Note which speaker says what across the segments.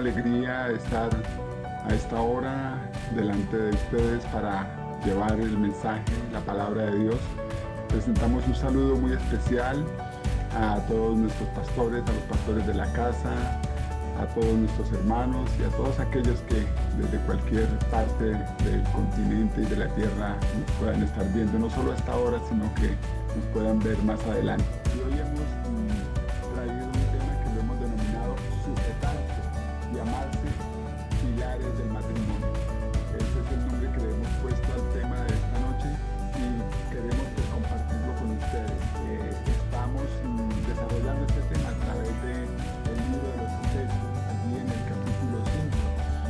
Speaker 1: alegría estar a esta hora delante de ustedes para llevar el mensaje, la palabra de Dios. Presentamos un saludo muy especial a todos nuestros pastores, a los pastores de la casa, a todos nuestros hermanos y a todos aquellos que desde cualquier parte del continente y de la tierra nos puedan estar viendo, no solo a esta hora, sino que nos puedan ver más adelante. Y hoy hemos traído un tema que lo hemos denominado sujetarse y amarse, pilares del matrimonio. Ese es el nombre que le hemos puesto al tema de esta noche y queremos compartirlo con ustedes. Estamos desarrollando este tema a través del libro de los Efesios, allí en el capítulo 5,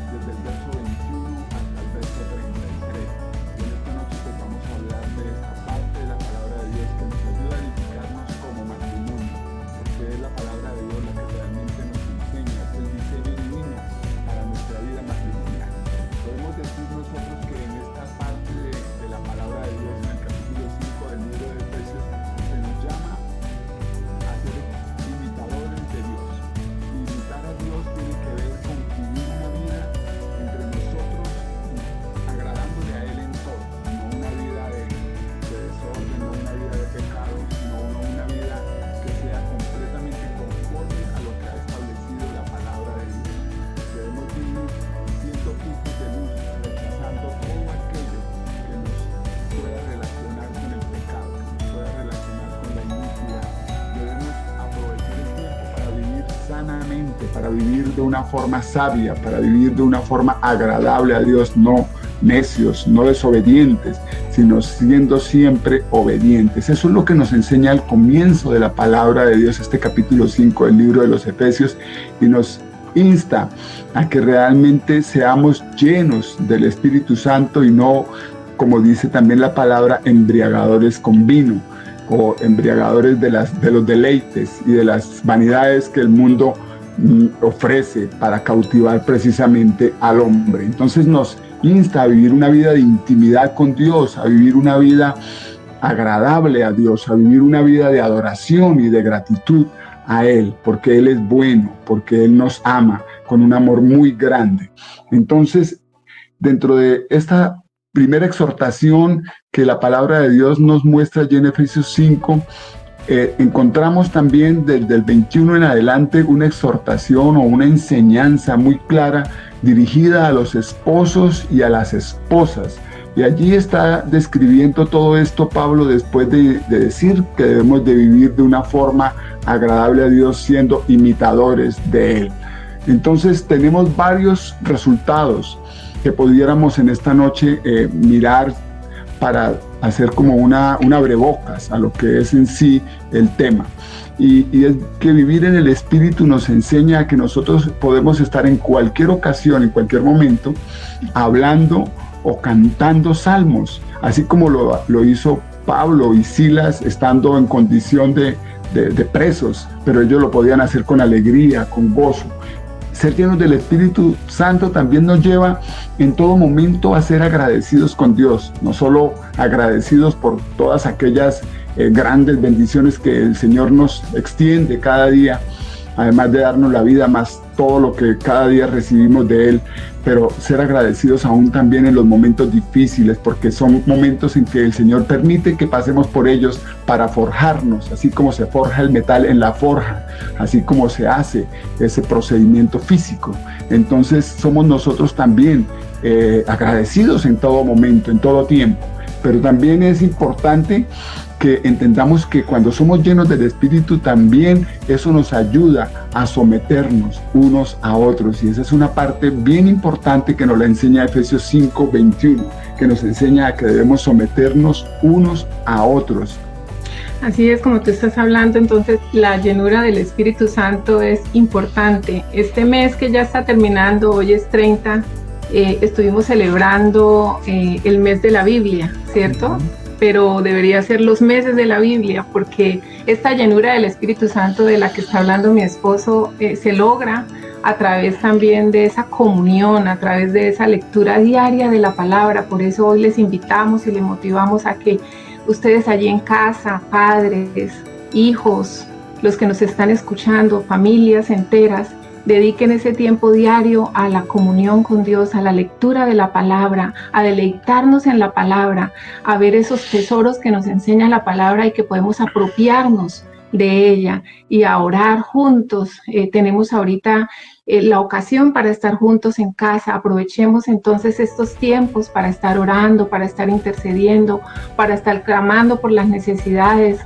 Speaker 1: desde el verso 21 hasta el verso 33. Y en esta noche pues vamos a hablar de esta parte de la palabra de Dios que nos ayuda a edificarnos como matrimonio, porque es la palabra de Dios la que realmente nos enseña, es el diseño divino para nuestra vida matrimonial. Podemos decir nosotros que en esta parte de la palabra de Dios, en el capítulo 5 del libro de Efesios, se nos llama a ser imitadores de Dios. Imitar a Dios tiene que ver con vivir una vida entre nosotros, agradándole a Él en todo, no una vida de desorden, no una vida de pecado, sino una vida que sea completamente conforme a lo que ha establecido la palabra de Dios. Debemos vivir siendo hijos de luz, rechazando todo aquello que nos pueda relacionar con el pecado, que nos pueda relacionar con la iniquidad. Debemos aprovechar el tiempo para vivir sanamente, para vivir de una forma sabia, para vivir de una forma agradable a Dios, no necios, no desobedientes, sino siendo siempre obedientes. Eso es lo que nos enseña al comienzo de la palabra de Dios, este capítulo 5 del libro de los Efesios, y nos insta a que realmente seamos llenos del Espíritu Santo y no, como dice también la palabra, embriagadores con vino o embriagadores de los deleites y de las vanidades que el mundo ofrece para cautivar precisamente al hombre. Entonces nos insta a vivir una vida de intimidad con Dios, a vivir una vida agradable a Dios, a vivir una vida de adoración y de gratitud a Él, porque Él es bueno, porque Él nos ama con un amor muy grande. Entonces, dentro de esta primera exhortación que la palabra de Dios nos muestra allí en Efesios 5, encontramos también desde el 21 en adelante una exhortación o una enseñanza muy clara dirigida a los esposos y a las esposas. Y allí está describiendo todo esto Pablo después de decir que debemos de vivir de una forma agradable a Dios siendo imitadores de Él. Entonces tenemos varios resultados que pudiéramos en esta noche mirar para hacer como una abrebocas a lo que es en sí el tema. Y es que vivir en el Espíritu nos enseña a que nosotros podemos estar en cualquier ocasión, en cualquier momento, hablando o cantando salmos, así como lo hizo Pablo y Silas estando en condición de presos, pero ellos lo podían hacer con alegría, con gozo. Ser llenos del Espíritu Santo también nos lleva en todo momento a ser agradecidos con Dios, no solo agradecidos por todas aquellas grandes bendiciones que el Señor nos extiende cada día, además de darnos la vida, más todo lo que cada día recibimos de Él, pero ser agradecidos aún también en los momentos difíciles, porque son momentos en que el Señor permite que pasemos por ellos para forjarnos, así como se forja el metal en la forja, así como se hace ese procedimiento físico. Entonces somos nosotros también agradecidos en todo momento, en todo tiempo, pero también es importante que entendamos que cuando somos llenos del Espíritu también eso nos ayuda a someternos unos a otros, y esa es una parte bien importante que nos la enseña Efesios 5:21, que nos enseña a que debemos someternos unos a otros.
Speaker 2: Así es, como tú estás hablando, entonces la llenura del Espíritu Santo es importante. Este mes que ya está terminando, hoy es 30, estuvimos celebrando el mes de la Biblia, ¿cierto? Pero debería ser los meses de la Biblia, porque esta llenura del Espíritu Santo de la que está hablando mi esposo se logra a través también de esa comunión, a través de esa lectura diaria de la palabra. Por eso hoy les invitamos y les motivamos a que ustedes allí en casa, padres, hijos, los que nos están escuchando, familias enteras, Dediquen ese tiempo diario a la comunión con Dios, a la lectura de la palabra, a deleitarnos en la palabra, a ver esos tesoros que nos enseña la palabra y que podemos apropiarnos de ella y a orar juntos. Tenemos ahorita la ocasión para estar juntos en casa. Aprovechemos entonces estos tiempos para estar orando, para estar intercediendo, para estar clamando por las necesidades,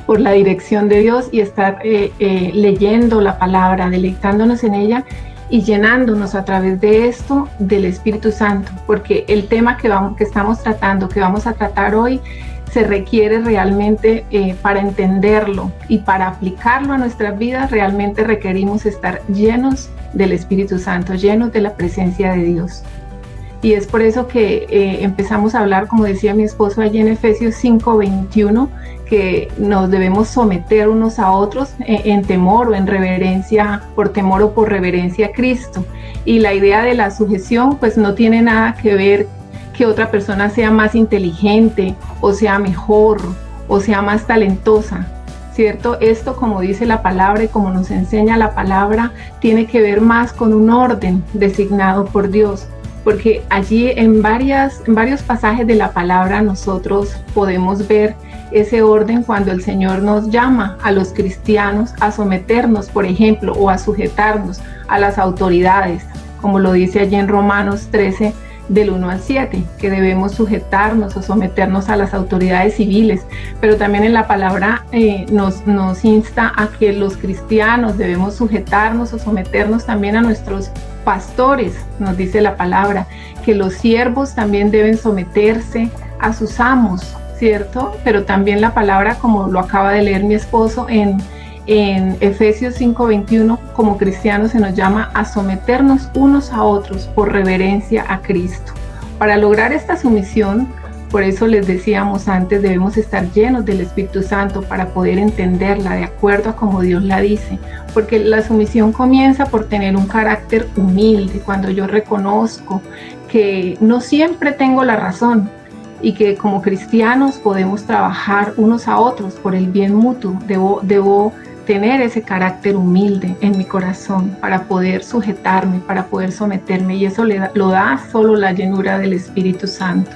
Speaker 2: por la dirección de Dios y estar leyendo la palabra, deleitándonos en ella y llenándonos a través de esto del Espíritu Santo, porque el tema que estamos tratando, que vamos a tratar hoy, se requiere realmente para entenderlo y para aplicarlo a nuestras vidas. Realmente requerimos estar llenos del Espíritu Santo, llenos de la presencia de Dios. Y es por eso que empezamos a hablar, como decía mi esposo allí en Efesios 5:21, que nos debemos someter unos a otros en temor o en reverencia, por temor o por reverencia a Cristo. Y la idea de la sujeción pues no tiene nada que ver que otra persona sea más inteligente o sea mejor o sea más talentosa, ¿cierto? Esto, como dice la palabra y como nos enseña la palabra, tiene que ver más con un orden designado por Dios, porque allí en varios pasajes de la palabra nosotros podemos ver ese orden cuando el Señor nos llama a los cristianos a someternos, por ejemplo, o a sujetarnos a las autoridades, como lo dice allí en Romanos 13, del 1 al 7, que debemos sujetarnos o someternos a las autoridades civiles, pero también en la palabra nos insta a que los cristianos debemos sujetarnos o someternos también a nuestros pastores. Nos dice la palabra que los siervos también deben someterse a sus amos, ¿cierto? Pero también la palabra, como lo acaba de leer mi esposo en Efesios 5:21, como cristianos se nos llama a someternos unos a otros por reverencia a Cristo. Para lograr esta sumisión, por eso les decíamos antes, debemos estar llenos del Espíritu Santo para poder entenderla de acuerdo a como Dios la dice, porque la sumisión comienza por tener un carácter humilde. Cuando yo reconozco que no siempre tengo la razón y que como cristianos podemos trabajar unos a otros por el bien mutuo, debo tener ese carácter humilde en mi corazón para poder sujetarme, para poder someterme, y eso lo da solo la llenura del Espíritu Santo.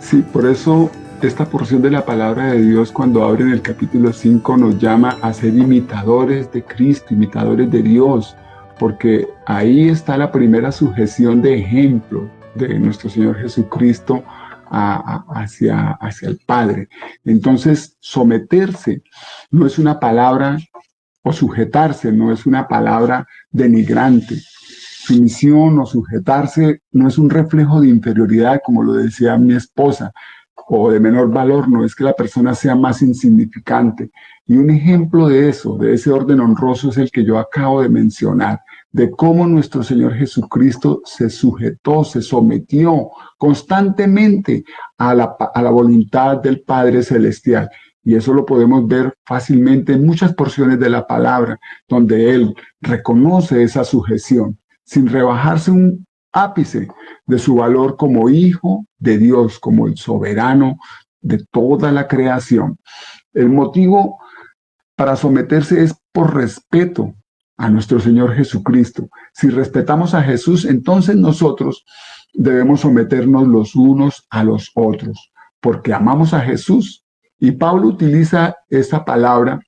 Speaker 1: Sí, por eso esta porción de la palabra de Dios, cuando abre en el capítulo 5, nos llama a ser imitadores de Cristo, imitadores de Dios, porque ahí está la primera sujeción de ejemplo de nuestro Señor Jesucristo hacia el Padre. Entonces, someterse no es una palabra, o sujetarse no es una palabra denigrante. Sumisión o sujetarse no es un reflejo de inferioridad, como lo decía mi esposa, o de menor valor. No es que la persona sea más insignificante. Y un ejemplo de eso, de ese orden honroso, es el que yo acabo de mencionar, de cómo nuestro Señor Jesucristo se sujetó, se sometió constantemente a la voluntad del Padre Celestial. Y eso lo podemos ver fácilmente en muchas porciones de la palabra, donde Él reconoce esa sujeción, sin rebajarse un ápice de su valor como hijo de Dios, como el soberano de toda la creación. El motivo para someterse es por respeto a nuestro Señor Jesucristo. Si respetamos a Jesús, entonces nosotros debemos someternos los unos a los otros, porque amamos a Jesús. Y Pablo utiliza esa palabra,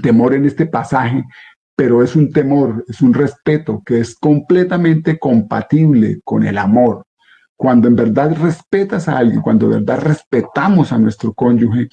Speaker 1: temor, en este pasaje, pero es un temor, es un respeto que es completamente compatible con el amor. Cuando en verdad respetas a alguien, cuando en verdad respetamos a nuestro cónyuge,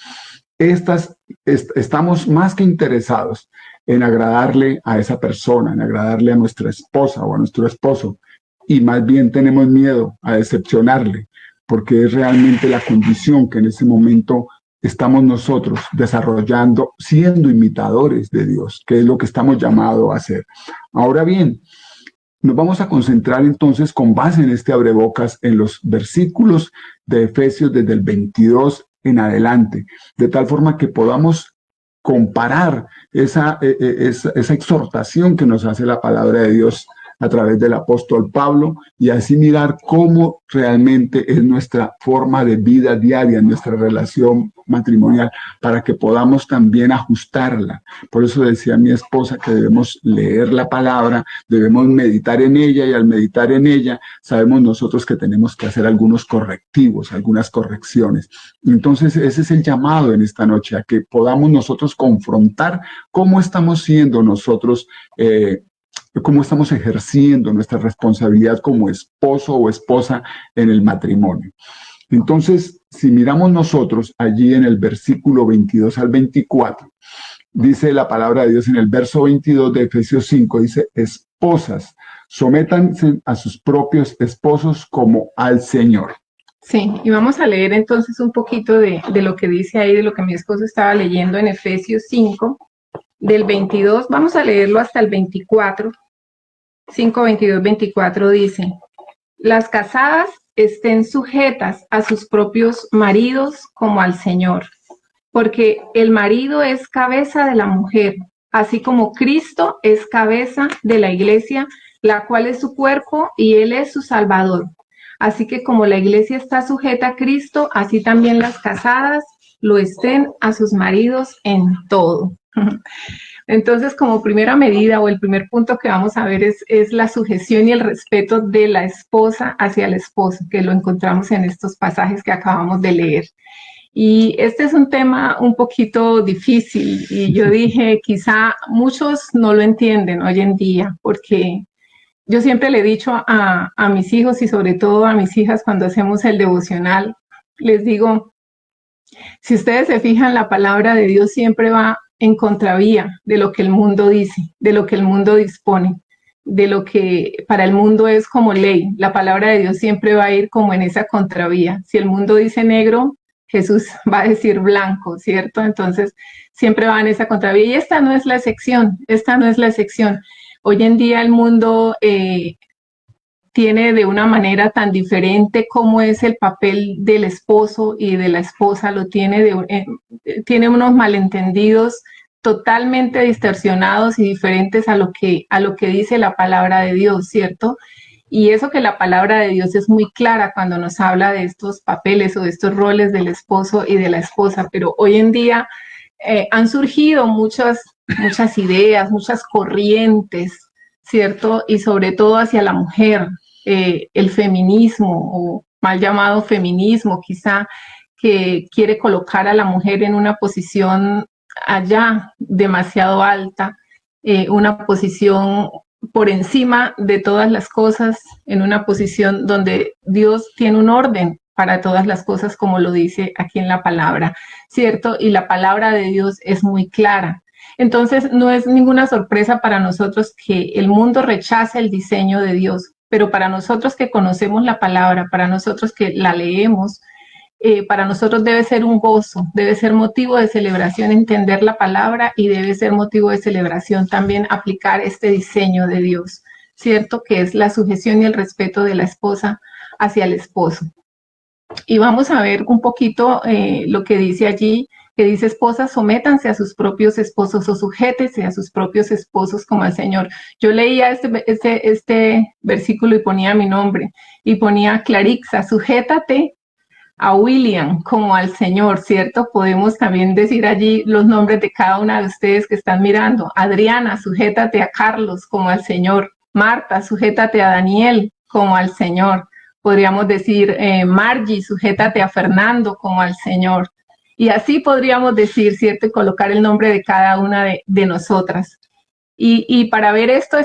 Speaker 1: estamos más que interesados en agradarle a esa persona, en agradarle a nuestra esposa o a nuestro esposo, y más bien tenemos miedo a decepcionarle, porque es realmente la condición que en ese momento estamos nosotros desarrollando, siendo imitadores de Dios, que es lo que estamos llamados a hacer. Ahora bien, nos vamos a concentrar entonces, con base en este abrebocas, en los versículos de Efesios desde el 22 en adelante, de tal forma que podamos comparar esa exhortación que nos hace la palabra de Dios a través del apóstol Pablo, y así mirar cómo realmente es nuestra forma de vida diaria, nuestra relación matrimonial, para que podamos también ajustarla. Por eso decía mi esposa que debemos leer la palabra, debemos meditar en ella, y al meditar en ella sabemos nosotros que tenemos que hacer algunos correctivos, algunas correcciones. Entonces ese es el llamado en esta noche, a que podamos nosotros confrontar cómo estamos siendo nosotros, cómo estamos ejerciendo nuestra responsabilidad como esposo o esposa en el matrimonio. Entonces, si miramos nosotros allí en el versículo 22 al 24, dice la palabra de Dios en el verso 22 de Efesios 5, dice: esposas, sométanse a sus propios esposos como al Señor.
Speaker 2: Sí, y vamos a leer entonces un poquito de lo que dice ahí, de lo que mi esposo estaba leyendo en Efesios 5, del 22, vamos a leerlo hasta el 24. 5, 22, 24 dice: las casadas estén sujetas a sus propios maridos como al Señor, porque el marido es cabeza de la mujer, así como Cristo es cabeza de la iglesia, la cual es su cuerpo y Él es su Salvador. Así que como la iglesia está sujeta a Cristo, así también las casadas lo estén a sus maridos en todo. Entonces, como primera medida o el primer punto que vamos a ver es la sujeción y el respeto de la esposa hacia el esposo, que lo encontramos en estos pasajes que acabamos de leer. Y este es un tema un poquito difícil, y yo dije, quizá muchos no lo entienden hoy en día, porque yo siempre le he dicho a mis hijos y sobre todo a mis hijas cuando hacemos el devocional, les digo, si ustedes se fijan, la palabra de Dios siempre va en contravía de lo que el mundo dice, de lo que el mundo dispone, de lo que para el mundo es como ley. La palabra de Dios siempre va a ir como en esa contravía. Si el mundo dice negro, Jesús va a decir blanco, ¿cierto? Entonces siempre va en esa contravía, y esta no es la excepción, esta no es la excepción. Hoy en día el mundo tiene de una manera tan diferente cómo es el papel del esposo y de la esposa, lo tiene, tiene unos malentendidos totalmente distorsionados y diferentes a lo que dice la palabra de Dios, ¿cierto? Y eso que la palabra de Dios es muy clara cuando nos habla de estos papeles o de estos roles del esposo y de la esposa, pero hoy en día han surgido muchas ideas, muchas corrientes, ¿cierto? Y sobre todo hacia la mujer, el feminismo, o mal llamado feminismo quizá, que quiere colocar a la mujer en una posición allá demasiado alta, una posición por encima de todas las cosas, en una posición donde Dios tiene un orden para todas las cosas, como lo dice aquí en la palabra, ¿cierto? Y la palabra de Dios es muy clara. Entonces, no es ninguna sorpresa para nosotros que el mundo rechace el diseño de Dios, pero para nosotros que conocemos la palabra, para nosotros que la leemos, para nosotros debe ser un gozo, debe ser motivo de celebración entender la palabra, y debe ser motivo de celebración también aplicar este diseño de Dios, ¿cierto? Que es la sujeción y el respeto de la esposa hacia el esposo. Y vamos a ver un poquito lo que dice allí, que dice: esposas, sométanse a sus propios esposos, o sujétense a sus propios esposos como al Señor. Yo leía este versículo y ponía mi nombre, y ponía Clarixa: sujétate a William como al Señor, ¿cierto? Podemos también decir allí los nombres de cada una de ustedes que están mirando. Adriana, sujétate a Carlos como al Señor. Marta, sujétate a Daniel como al Señor. Podríamos decir, Margie, sujétate a Fernando como al Señor. Y así podríamos decir, ¿cierto? Y colocar el nombre de cada una de nosotras. Y para ver esto,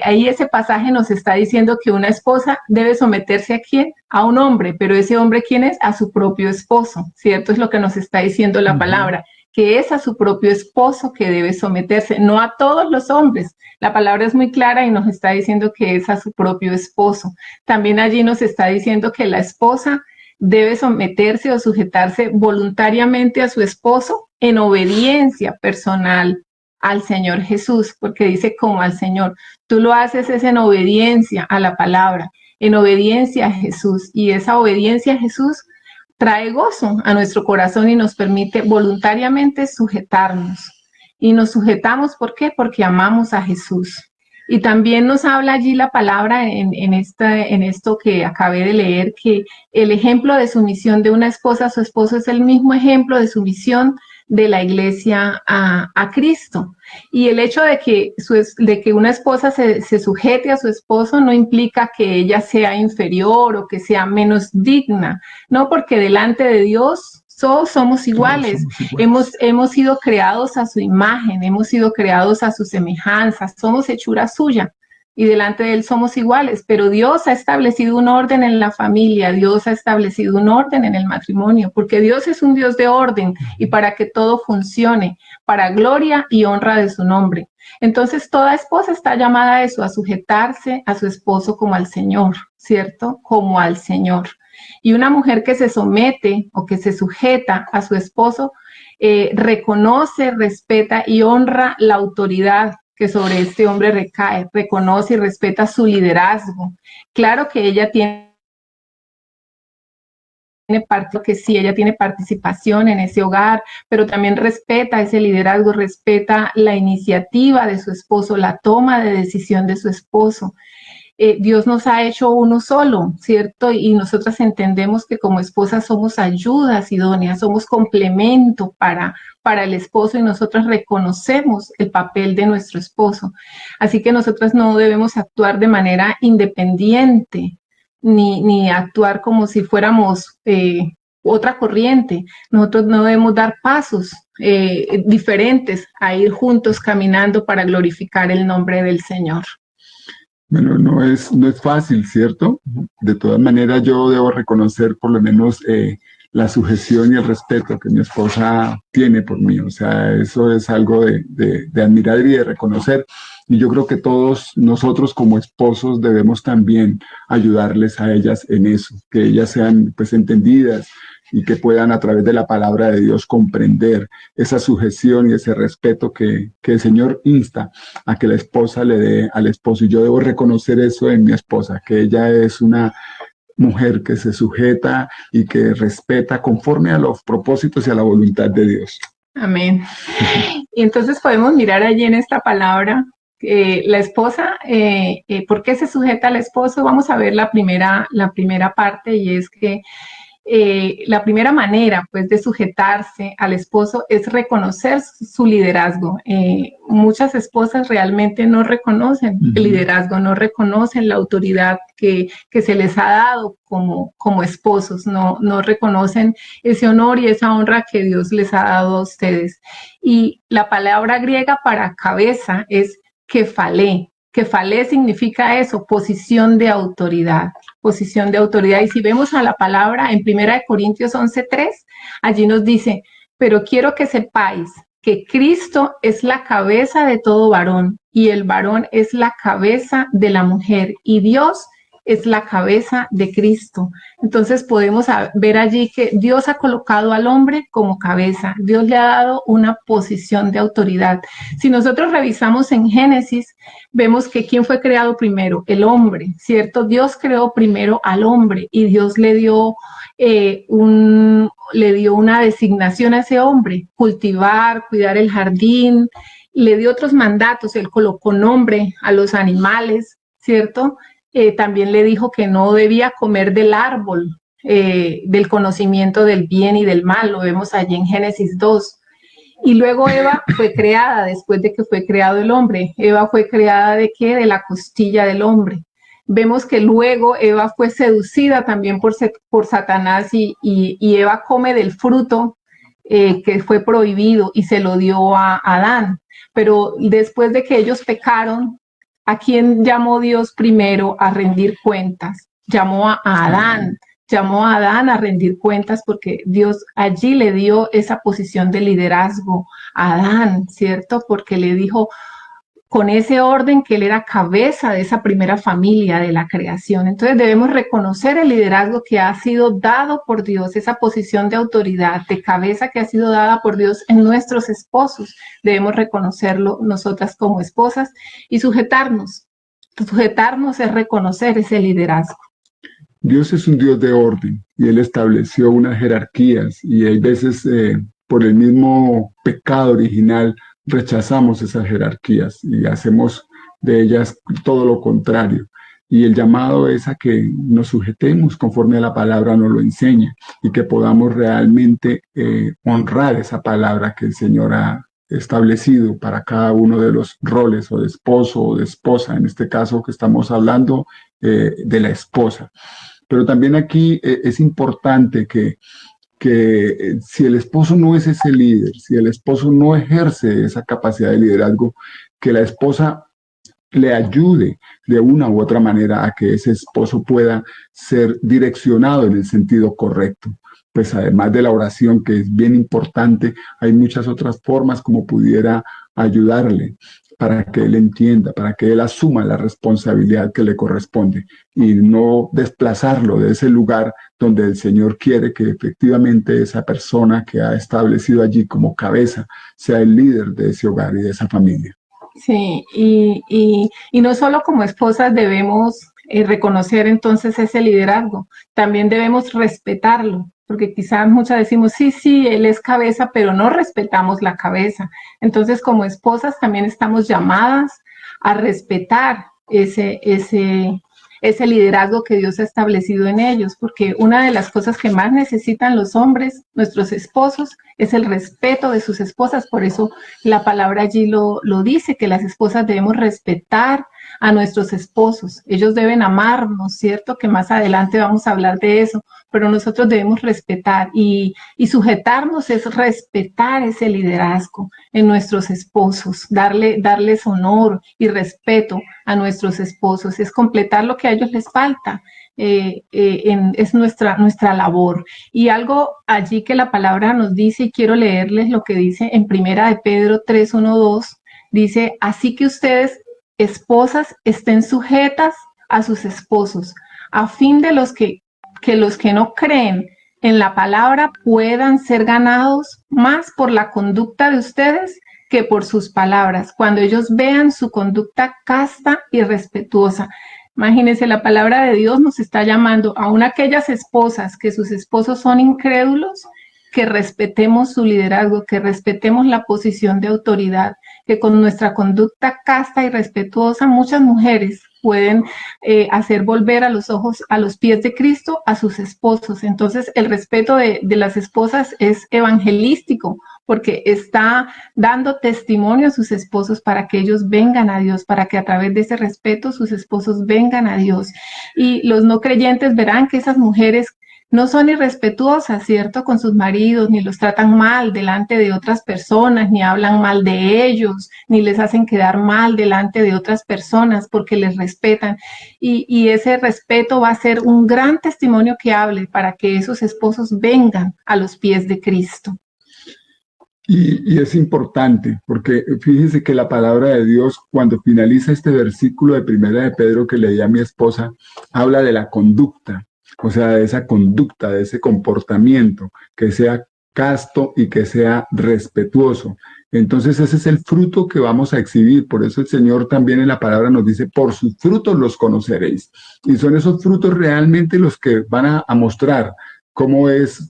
Speaker 2: ahí ese pasaje nos está diciendo que una esposa debe someterse ¿a quién? A un hombre, pero ese hombre, ¿quién es? A su propio esposo, ¿cierto? Es lo que nos está diciendo la palabra, que es a su propio esposo que debe someterse, no a todos los hombres. La palabra es muy clara y nos está diciendo que es a su propio esposo. También allí nos está diciendo que la esposa debe someterse o sujetarse voluntariamente a su esposo en obediencia personal al Señor Jesús, porque dice como al Señor. Tú lo haces es en obediencia a la palabra, en obediencia a Jesús, y esa obediencia a Jesús trae gozo a nuestro corazón y nos permite voluntariamente sujetarnos. Y nos sujetamos, ¿por qué? Porque amamos a Jesús. Y también nos habla allí la palabra en esto que acabé de leer, que el ejemplo de sumisión de una esposa a su esposo es el mismo ejemplo de sumisión de la iglesia a Cristo. Y el hecho de que una esposa se sujete a su esposo no implica que ella sea inferior o que sea menos digna, ¿no? Porque delante de Dios todos somos iguales. Hemos sido creados a su imagen, hemos sido creados a su semejanza, somos hechura suya y delante de Él somos iguales, pero Dios ha establecido un orden en la familia, Dios ha establecido un orden en el matrimonio, porque Dios es un Dios de orden y para que todo funcione, para gloria y honra de su nombre. Entonces toda esposa está llamada a eso, a sujetarse a su esposo como al Señor, ¿cierto? Como al Señor. Y una mujer que se somete o que se sujeta a su esposo reconoce, respeta y honra la autoridad que sobre este hombre recae, reconoce y respeta su liderazgo. Claro que ella tiene parte, que sí, ella tiene participación en ese hogar, pero también respeta ese liderazgo, respeta la iniciativa de su esposo, la toma de decisión de su esposo. Dios nos ha hecho uno solo, ¿cierto? Y nosotras entendemos que como esposas somos ayudas idóneas, somos complemento para el esposo y nosotras reconocemos el papel de nuestro esposo. Así que nosotras no debemos actuar de manera independiente, ni actuar como si fuéramos otra corriente. Nosotros no debemos dar pasos diferentes a ir juntos caminando para glorificar el nombre del Señor.
Speaker 1: Bueno, no es fácil, ¿cierto? De todas maneras, yo debo reconocer por lo menos la sujeción y el respeto que mi esposa tiene por mí. O sea, eso es algo de admirar y de reconocer. Y yo creo que todos nosotros como esposos debemos también ayudarles a ellas en eso, que ellas sean pues entendidas y que puedan a través de la palabra de Dios comprender esa sujeción y ese respeto que el Señor insta a que la esposa le dé al esposo. Y yo debo reconocer eso en mi esposa, que ella es una mujer que se sujeta y que respeta conforme a los propósitos y a la voluntad de Dios.
Speaker 2: Amén. Y entonces podemos mirar allí en esta palabra la esposa, ¿por qué se sujeta al esposo? Vamos a ver la primera parte, y es que la primera manera pues de sujetarse al esposo es reconocer su liderazgo. Muchas esposas realmente no reconocen el liderazgo, no reconocen la autoridad que se les ha dado como esposos, no reconocen ese honor y esa honra que Dios les ha dado a ustedes. Y la palabra griega para cabeza es kefalé. Kefalé significa eso, posición de autoridad. Posición de autoridad. Y si vemos a la palabra en 1 Corintios 11:3, allí nos dice, pero quiero que sepáis que Cristo es la cabeza de todo varón y el varón es la cabeza de la mujer y Dios es la cabeza de Cristo. Entonces podemos ver allí que Dios ha colocado al hombre como cabeza. Dios le ha dado una posición de autoridad. Si nosotros revisamos en Génesis, vemos que ¿quién fue creado primero? El hombre, ¿cierto? Dios creó primero al hombre y Dios le dio una designación a ese hombre, cultivar, cuidar el jardín, le dio otros mandatos, él colocó nombre a los animales, ¿cierto? También le dijo que no debía comer del árbol del conocimiento del bien y del mal, lo vemos allí en Génesis 2. Y luego Eva fue creada después de que fue creado el hombre. Eva fue creada ¿de qué? De la costilla del hombre. Vemos que luego Eva fue seducida también por Satanás y Eva come del fruto que fue prohibido y se lo dio a Adán. Pero después de que ellos pecaron, ¿a quién llamó Dios primero a rendir cuentas? Llamó a Adán. Llamó a Adán a rendir cuentas porque Dios allí le dio esa posición de liderazgo a Adán, ¿cierto? Porque le dijo con ese orden que él era cabeza de esa primera familia de la creación. Entonces debemos reconocer el liderazgo que ha sido dado por Dios, esa posición de autoridad, de cabeza que ha sido dada por Dios en nuestros esposos. Debemos reconocerlo nosotras como esposas y sujetarnos. Sujetarnos es reconocer ese liderazgo.
Speaker 1: Dios es un Dios de orden y Él estableció unas jerarquías y hay veces por el mismo pecado original rechazamos esas jerarquías y hacemos de ellas todo lo contrario. Y el llamado es a que nos sujetemos conforme a la palabra nos lo enseña y que podamos realmente honrar esa palabra que el Señor ha establecido para cada uno de los roles o de esposo o de esposa, en este caso que estamos hablando de la esposa. Pero también aquí es importante que si el esposo no es ese líder, si el esposo no ejerce esa capacidad de liderazgo, que la esposa le ayude de una u otra manera a que ese esposo pueda ser direccionado en el sentido correcto. Pues además de la oración, que es bien importante, hay muchas otras formas como pudiera ayudarle para que él entienda, para que él asuma la responsabilidad que le corresponde y no desplazarlo de ese lugar donde el Señor quiere que efectivamente esa persona que ha establecido allí como cabeza sea el líder de ese hogar y de esa familia.
Speaker 2: Sí, y no solo como esposas debemos reconocer entonces ese liderazgo, también debemos respetarlo, porque quizás muchas decimos, sí, él es cabeza, pero no respetamos la cabeza. Entonces, como esposas también estamos llamadas a respetar ese liderazgo que Dios ha establecido en ellos, porque una de las cosas que más necesitan los hombres, nuestros esposos, es el respeto de sus esposas. Por eso la palabra allí lo dice, que las esposas debemos respetar a nuestros esposos. Ellos deben amarnos, ¿cierto? Que más adelante vamos a hablar de eso, pero nosotros debemos respetar y sujetarnos es respetar ese liderazgo en nuestros esposos, darles honor y respeto a nuestros esposos, es completar lo que a ellos les falta. Es nuestra labor. Y algo allí que la palabra nos dice, y quiero leerles lo que dice en Primera de Pedro 3, 1, 2, dice, así que ustedes, esposas, estén sujetas a sus esposos, a fin de que los que no creen en la palabra puedan ser ganados más por la conducta de ustedes que por sus palabras, cuando ellos vean su conducta casta y respetuosa. Imagínense, la palabra de Dios nos está llamando, aún aquellas esposas que sus esposos son incrédulos, que respetemos su liderazgo, que respetemos la posición de autoridad, que con nuestra conducta casta y respetuosa muchas mujeres pueden hacer volver a los pies de Cristo a sus esposos. Entonces, el respeto de las esposas es evangelístico, porque está dando testimonio a sus esposos para que ellos vengan a Dios, para que a través de ese respeto sus esposos vengan a Dios. Y los no creyentes verán que esas mujeres no son irrespetuosas, ¿cierto?, con sus maridos, ni los tratan mal delante de otras personas, ni hablan mal de ellos, ni les hacen quedar mal delante de otras personas porque les respetan. Y ese respeto va a ser un gran testimonio que hable para que esos esposos vengan a los pies de Cristo.
Speaker 1: Y es importante, porque fíjense que la palabra de Dios, cuando finaliza este versículo de Primera de Pedro que leí a mi esposa, habla de la conducta, o sea, de esa conducta, de ese comportamiento, que sea casto y que sea respetuoso. Entonces ese es el fruto que vamos a exhibir. Por eso el Señor también en la palabra nos dice, por sus frutos los conoceréis. Y son esos frutos realmente los que van a mostrar cómo es,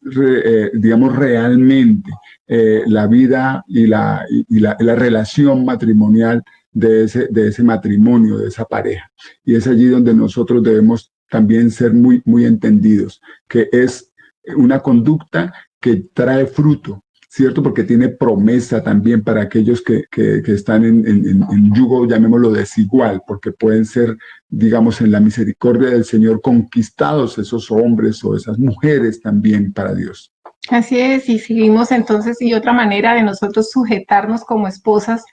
Speaker 1: digamos, realmente la vida y la relación matrimonial de ese matrimonio, de esa pareja. Y es allí donde nosotros debemos también ser muy, muy entendidos, que es una conducta que trae fruto, ¿cierto? Porque tiene promesa también para aquellos que están en yugo, llamémoslo desigual, porque pueden ser, digamos, en la misericordia del Señor conquistados esos hombres o esas mujeres también para Dios.
Speaker 2: Así es, y seguimos entonces, y otra manera de nosotros sujetarnos como esposas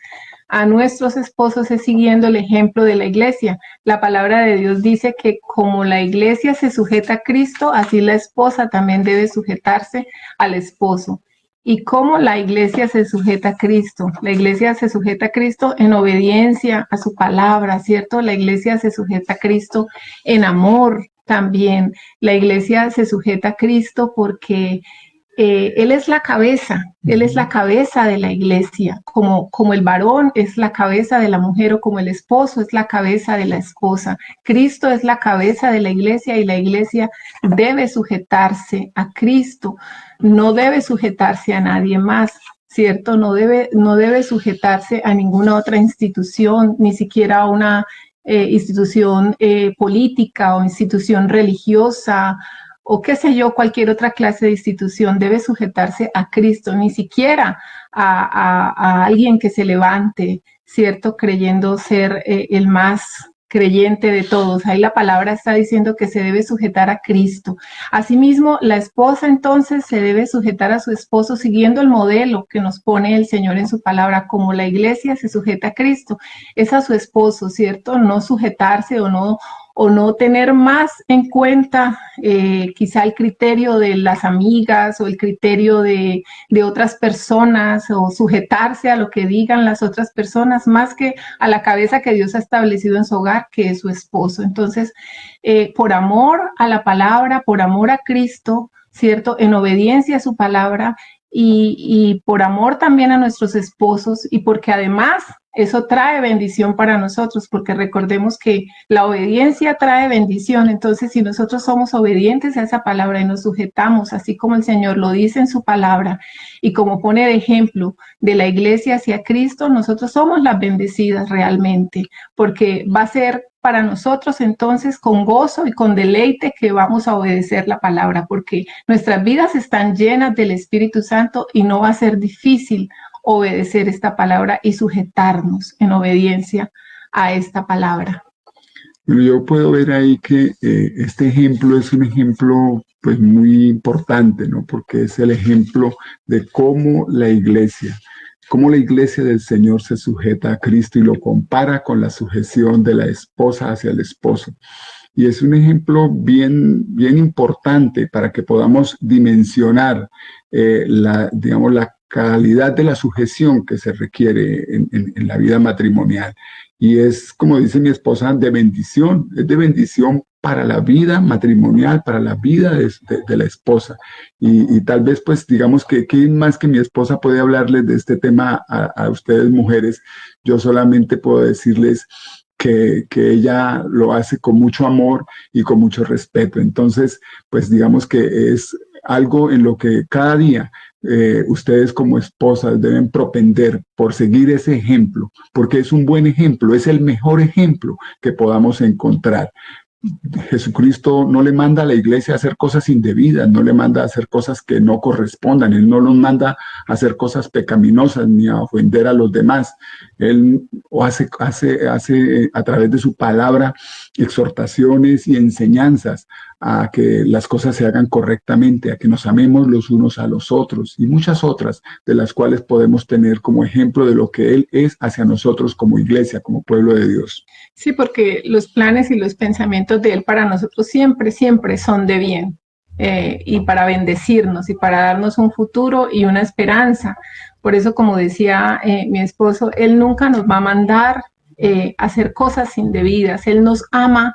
Speaker 2: a nuestros esposos es siguiendo el ejemplo de la iglesia. La palabra de Dios dice que como la iglesia se sujeta a Cristo, así la esposa también debe sujetarse al esposo. ¿Y cómo la iglesia se sujeta a Cristo? La iglesia se sujeta a Cristo en obediencia a su palabra, ¿cierto? La iglesia se sujeta a Cristo en amor también. La iglesia se sujeta a Cristo porque Él es la cabeza de la iglesia, como el varón es la cabeza de la mujer o como el esposo es la cabeza de la esposa. Cristo es la cabeza de la iglesia y la iglesia debe sujetarse a Cristo, no debe sujetarse a nadie más. ¿cierto? No debe sujetarse a ninguna otra institución, ni siquiera a una institución política o institución religiosa o qué sé yo, cualquier otra clase de institución. Debe sujetarse a Cristo, ni siquiera a alguien que se levante, ¿cierto? Creyendo ser el más creyente de todos. Ahí la palabra está diciendo que se debe sujetar a Cristo. Asimismo, la esposa entonces se debe sujetar a su esposo siguiendo el modelo que nos pone el Señor en su palabra, como la iglesia se sujeta a Cristo. Es a su esposo, ¿cierto? No sujetarse o no tener más en cuenta quizá el criterio de las amigas o el criterio de otras personas, o sujetarse a lo que digan las otras personas más que a la cabeza que Dios ha establecido en su hogar, que es su esposo. Entonces, por amor a la palabra, por amor a Cristo, ¿cierto? En obediencia a su palabra y por amor también a nuestros esposos, y porque además eso trae bendición para nosotros, porque recordemos que la obediencia trae bendición. Entonces, si nosotros somos obedientes a esa palabra y nos sujetamos, así como el Señor lo dice en su palabra, y como pone de ejemplo de la iglesia hacia Cristo, nosotros somos las bendecidas realmente, porque va a ser para nosotros entonces con gozo y con deleite que vamos a obedecer la palabra, porque nuestras vidas están llenas del Espíritu Santo y no va a ser difícil obedecer esta palabra y sujetarnos en obediencia a esta palabra.
Speaker 1: Bueno, yo puedo ver ahí que este ejemplo es un ejemplo pues muy importante, ¿no? Porque es el ejemplo de cómo la iglesia del Señor se sujeta a Cristo y lo compara con la sujeción de la esposa hacia el esposo. Y es un ejemplo bien importante para que podamos dimensionar la calidad de la sujeción que se requiere en la vida matrimonial. Y es, como dice mi esposa, de bendición, es de bendición para la vida matrimonial, para la vida de la esposa. Y tal vez, pues, digamos que más que mi esposa puede hablarles de este tema a ustedes mujeres. Yo solamente puedo decirles que ella lo hace con mucho amor y con mucho respeto. Entonces, pues digamos que es algo en lo que cada día ustedes como esposas deben propender por seguir ese ejemplo, porque es un buen ejemplo, es el mejor ejemplo que podamos encontrar. Jesucristo no le manda a la iglesia a hacer cosas indebidas, no le manda a hacer cosas que no correspondan, Él no los manda a hacer cosas pecaminosas ni a ofender a los demás. Él hace a través de su palabra exhortaciones y enseñanzas a que las cosas se hagan correctamente, a que nos amemos los unos a los otros y muchas otras de las cuales podemos tener como ejemplo de lo que Él es hacia nosotros como iglesia, como pueblo de Dios.
Speaker 2: Sí, porque los planes y los pensamientos de Él para nosotros siempre son de bien, y para bendecirnos y para darnos un futuro y una esperanza. Por eso, como decía mi esposo, Él nunca nos va a mandar a hacer cosas indebidas. Él nos ama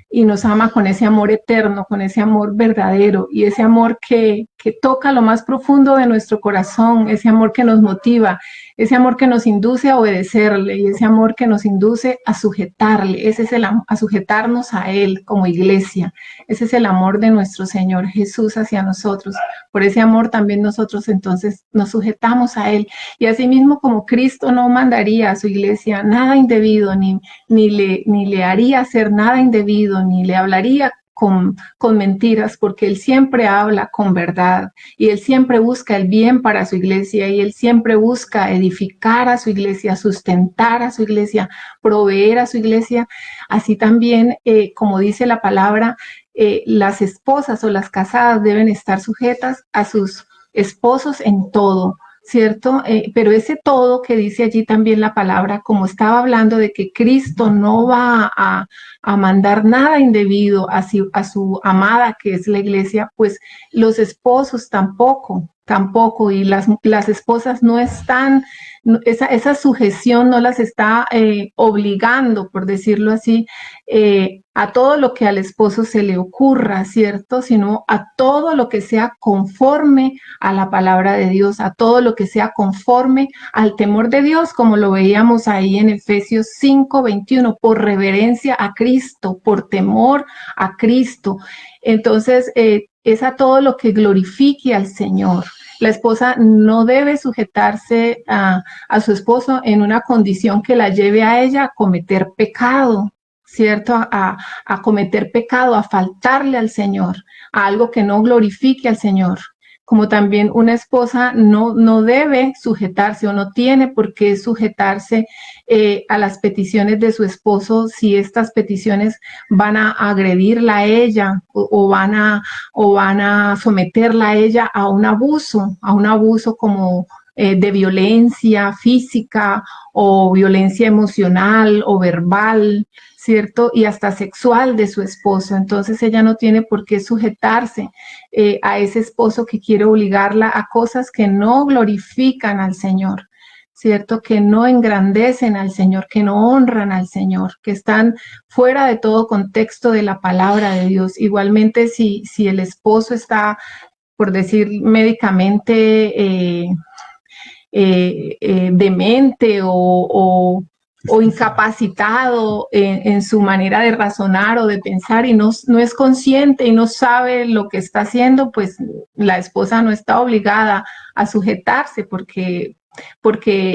Speaker 2: y nos ama con ese amor eterno, con ese amor verdadero y ese amor que toca lo más profundo de nuestro corazón, ese amor que nos motiva, ese amor que nos induce a obedecerle y ese amor que nos induce a sujetarle. Ese es a sujetarnos a Él como iglesia. Ese es el amor de nuestro Señor Jesús hacia nosotros. Por ese amor también nosotros entonces nos sujetamos a Él. Y asimismo, como Cristo no mandaría a su iglesia nada indebido, ni le haría hacer nada indebido, ni le hablaría con mentiras, porque Él siempre habla con verdad y Él siempre busca el bien para su iglesia y Él siempre busca edificar a su iglesia, sustentar a su iglesia, proveer a su iglesia. Así también, como dice la palabra, las esposas o las casadas deben estar sujetas a sus esposos en todo, ¿cierto? Pero ese todo que dice allí también la palabra, como estaba hablando de que Cristo no va a mandar nada indebido a su amada, que es la iglesia, pues los esposos tampoco, y las esposas no están, esa sujeción no las está obligando, por decirlo así, a todo lo que al esposo se le ocurra, ¿cierto? Sino a todo lo que sea conforme a la palabra de Dios, a todo lo que sea conforme al temor de Dios, como lo veíamos ahí en Efesios 5:21, por reverencia a Cristo, por temor a Cristo. Entonces, es a todo lo que glorifique al Señor. La esposa no debe sujetarse a su esposo en una condición que la lleve a ella a cometer pecado, ¿cierto? A cometer pecado, a faltarle al Señor, a algo que no glorifique al Señor. Como también una esposa no debe sujetarse o no tiene por qué sujetarse a las peticiones de su esposo si estas peticiones van a agredirla a ella o van a someterla a ella a un abuso como de violencia física o violencia emocional o verbal, ¿cierto? Y hasta sexual de su esposo. Entonces ella no tiene por qué sujetarse a ese esposo que quiere obligarla a cosas que no glorifican al Señor, ¿cierto? Que no engrandecen al Señor, que no honran al Señor, que están fuera de todo contexto de la palabra de Dios. Igualmente, si el esposo está, por decir médicamente, demente o incapacitado en su manera de razonar o de pensar y no es consciente y no sabe lo que está haciendo, pues la esposa no está obligada a sujetarse porque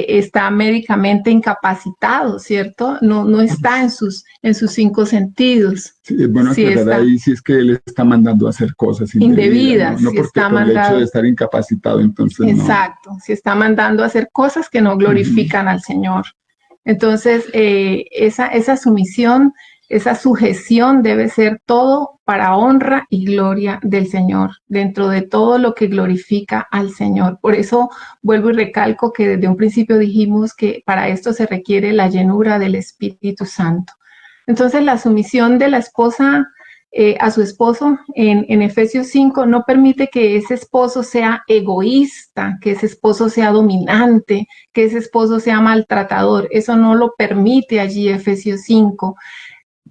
Speaker 2: está médicamente incapacitado, ¿cierto? No está en sus 5 sentidos.
Speaker 1: Sí, es bueno aclarar ahí si es que él está mandando a hacer cosas indebidas, ¿no? No porque por el hecho de estar incapacitado, entonces
Speaker 2: exacto, si está mandando a hacer cosas que no glorifican al Señor. Entonces, esa sumisión, esa sujeción debe ser todo para honra y gloria del Señor, dentro de todo lo que glorifica al Señor. Por eso vuelvo y recalco que desde un principio dijimos que para esto se requiere la llenura del Espíritu Santo. Entonces, la sumisión de la esposa a su esposo en Efesios 5 no permite que ese esposo sea egoísta, que ese esposo sea dominante, que ese esposo sea maltratador. Eso no lo permite allí Efesios 5.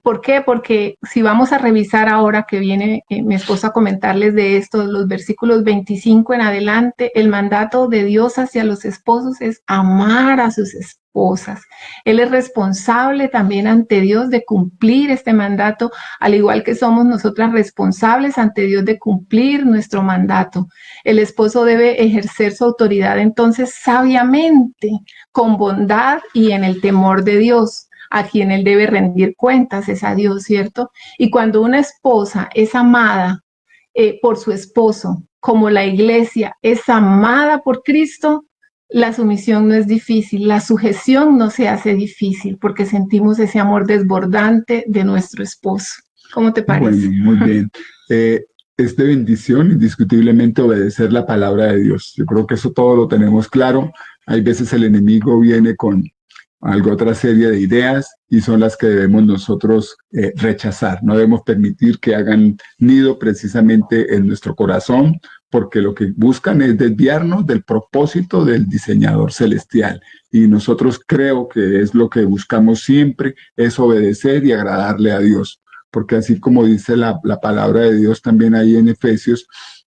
Speaker 2: ¿Por qué? Porque si vamos a revisar ahora que viene mi esposa a comentarles de esto, los versículos 25 en adelante, el mandato de Dios hacia los esposos es amar a sus esposas. Él es responsable también ante Dios de cumplir este mandato, al igual que somos nosotras responsables ante Dios de cumplir nuestro mandato. El esposo debe ejercer su autoridad entonces sabiamente, con bondad y en el temor de Dios. A quien él debe rendir cuentas es a Dios, ¿cierto? Y cuando una esposa es amada por su esposo, como la iglesia es amada por Cristo, la sumisión no es difícil, la sujeción no se hace difícil porque sentimos ese amor desbordante de nuestro esposo. ¿Cómo te parece?
Speaker 1: Bueno, muy bien. Es de bendición indiscutiblemente obedecer la palabra de Dios. Yo creo que eso todo lo tenemos claro. Hay veces el enemigo viene con otra serie de ideas y son las que debemos nosotros rechazar. No debemos permitir que hagan nido precisamente en nuestro corazón, porque lo que buscan es desviarnos del propósito del diseñador celestial. Y nosotros creo que es lo que buscamos siempre, es obedecer y agradarle a Dios. Porque así como dice la palabra de Dios también ahí en Efesios,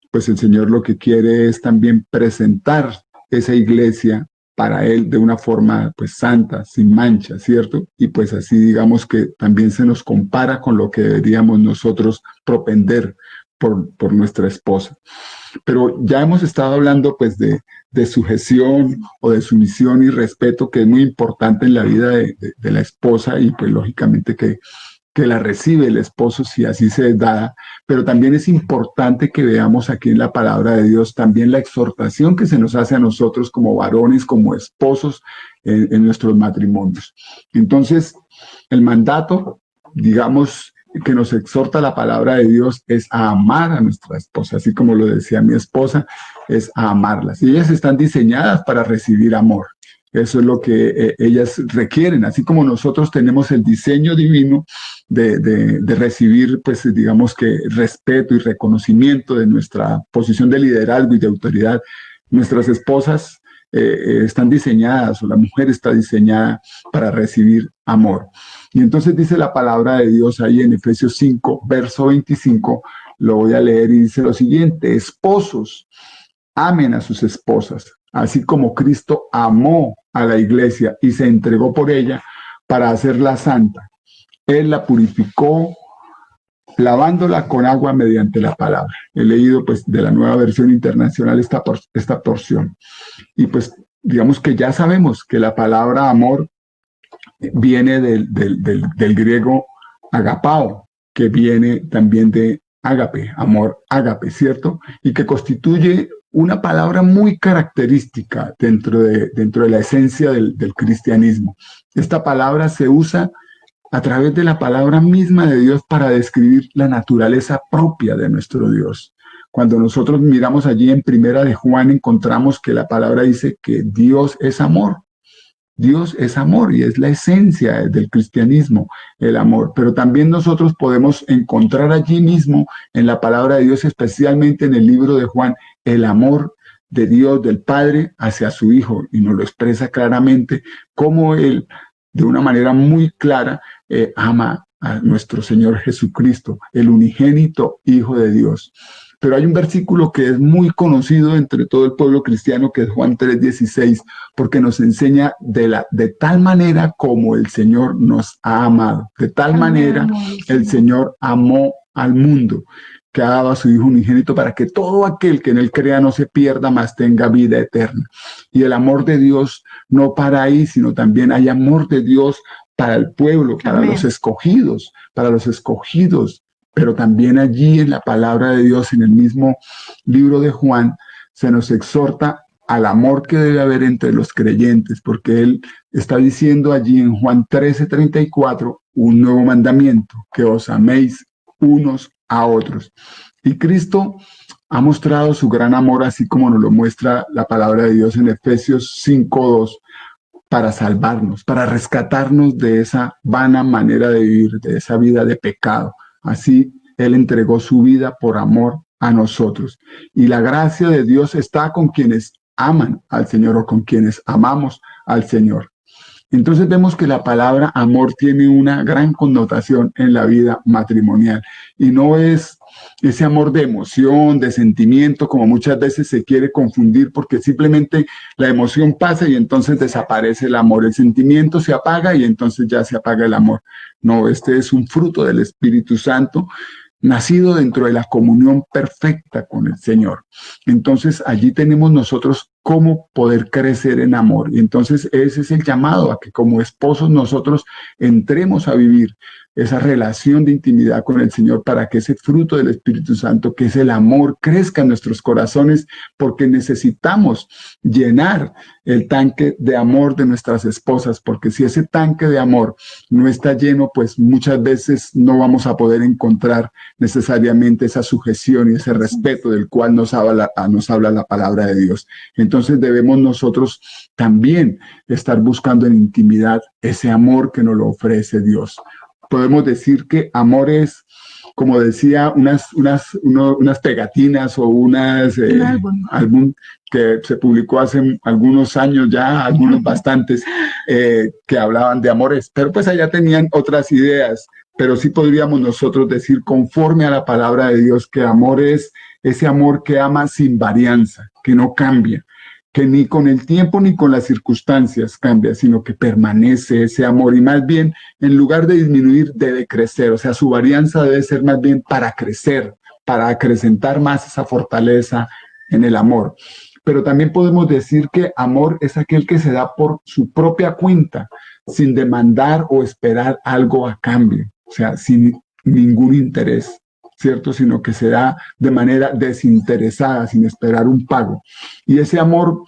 Speaker 1: pues el Señor lo que quiere es también presentar esa iglesia para Él de una forma pues santa, sin mancha, ¿cierto? Y pues así digamos que también se nos compara con lo que deberíamos nosotros propender por nuestra esposa. Pero ya hemos estado hablando pues de sujeción o de sumisión y respeto, que es muy importante en la vida de la esposa y pues lógicamente que la recibe el esposo si así se da, pero también es importante que veamos aquí en la palabra de Dios también la exhortación que se nos hace a nosotros como varones, como esposos en nuestros matrimonios. Entonces, el mandato, digamos, que nos exhorta la palabra de Dios es a amar a nuestra esposa, así como lo decía mi esposa, es a amarlas. Y ellas están diseñadas para recibir amor. Eso es lo que ellas requieren, así como nosotros tenemos el diseño divino de recibir, pues digamos que respeto y reconocimiento de nuestra posición de liderazgo y de autoridad. Nuestras esposas están diseñadas, o la mujer está diseñada para recibir amor. Y entonces dice la palabra de Dios ahí en Efesios 5, verso 25, lo voy a leer y dice lo siguiente: esposos, amen a sus esposas, así como Cristo amó a la iglesia y se entregó por ella para hacerla santa. Él la purificó lavándola con agua mediante la palabra. He leído pues de la Nueva Versión Internacional esta porción. Y pues digamos que ya sabemos que la palabra amor viene del griego agapao, que viene también de ágape, amor ágape, ¿cierto? Y que constituye una palabra muy característica dentro de la esencia del cristianismo. Esta palabra se usa a través de la palabra misma de Dios para describir la naturaleza propia de nuestro Dios. Cuando nosotros miramos allí en Primera de Juan, encontramos que la palabra dice que Dios es amor. Dios es amor y es la esencia del cristianismo, el amor. Pero también nosotros podemos encontrar allí mismo en la palabra de Dios, especialmente en el libro de Juan, el amor de Dios, del Padre hacia su Hijo. Y nos lo expresa claramente cómo Él, de una manera muy clara, ama a nuestro Señor Jesucristo, el unigénito Hijo de Dios. Pero hay un versículo que es muy conocido entre todo el pueblo cristiano, que es Juan 3:16, porque nos enseña de tal manera como el Señor nos ha amado. De tal manera el Señor amó al mundo, que ha dado a su Hijo unigénito para que todo aquel que en Él crea no se pierda, mas tenga vida eterna. Y el amor de Dios no para ahí, sino también hay amor de Dios para el pueblo, para los escogidos, pero también allí en la palabra de Dios, en el mismo libro de Juan, se nos exhorta al amor que debe haber entre los creyentes, porque Él está diciendo allí en Juan 13:34, un nuevo mandamiento, que os améis unos a otros. Y Cristo ha mostrado su gran amor, así como nos lo muestra la palabra de Dios en Efesios 5:2, para salvarnos, para rescatarnos de esa vana manera de vivir, de esa vida de pecado. Así Él entregó su vida por amor a nosotros. Y la gracia de Dios está con quienes aman al Señor o con quienes amamos al Señor. Entonces vemos que la palabra amor tiene una gran connotación en la vida matrimonial y no es ese amor de emoción, de sentimiento, como muchas veces se quiere confundir, porque simplemente la emoción pasa y entonces desaparece el amor. El sentimiento se apaga y entonces ya se apaga el amor. No, este es un fruto del Espíritu Santo, nacido dentro de la comunión perfecta con el Señor. Entonces allí tenemos nosotros cómo poder crecer en amor. Y entonces ese es el llamado a que como esposos nosotros entremos a vivir esa relación de intimidad con el Señor para que ese fruto del Espíritu Santo, que es el amor, crezca en nuestros corazones, porque necesitamos llenar el tanque de amor de nuestras esposas, porque si ese tanque de amor no está lleno, pues muchas veces no vamos a poder encontrar necesariamente esa sujeción y ese respeto del cual nos habla la palabra de Dios. Entonces debemos nosotros también estar buscando en intimidad ese amor que nos lo ofrece Dios. Podemos decir que amor es, como decía, unas pegatinas o un álbum que se publicó hace algunos años ya, algunos bastantes, que hablaban de amores, pero pues allá tenían otras ideas, pero sí podríamos nosotros decir, conforme a la palabra de Dios, que amor es ese amor que ama sin varianza, que no cambia, que ni con el tiempo ni con las circunstancias cambia, sino que permanece ese amor y más bien, en lugar de disminuir, debe crecer. O sea, su varianza debe ser más bien para crecer, para acrecentar más esa fortaleza en el amor. Pero también podemos decir que amor es aquel que se da por su propia cuenta, sin demandar o esperar algo a cambio, o sea, sin ningún interés, ¿cierto? Sino que se da de manera desinteresada, sin esperar un pago. Y ese amor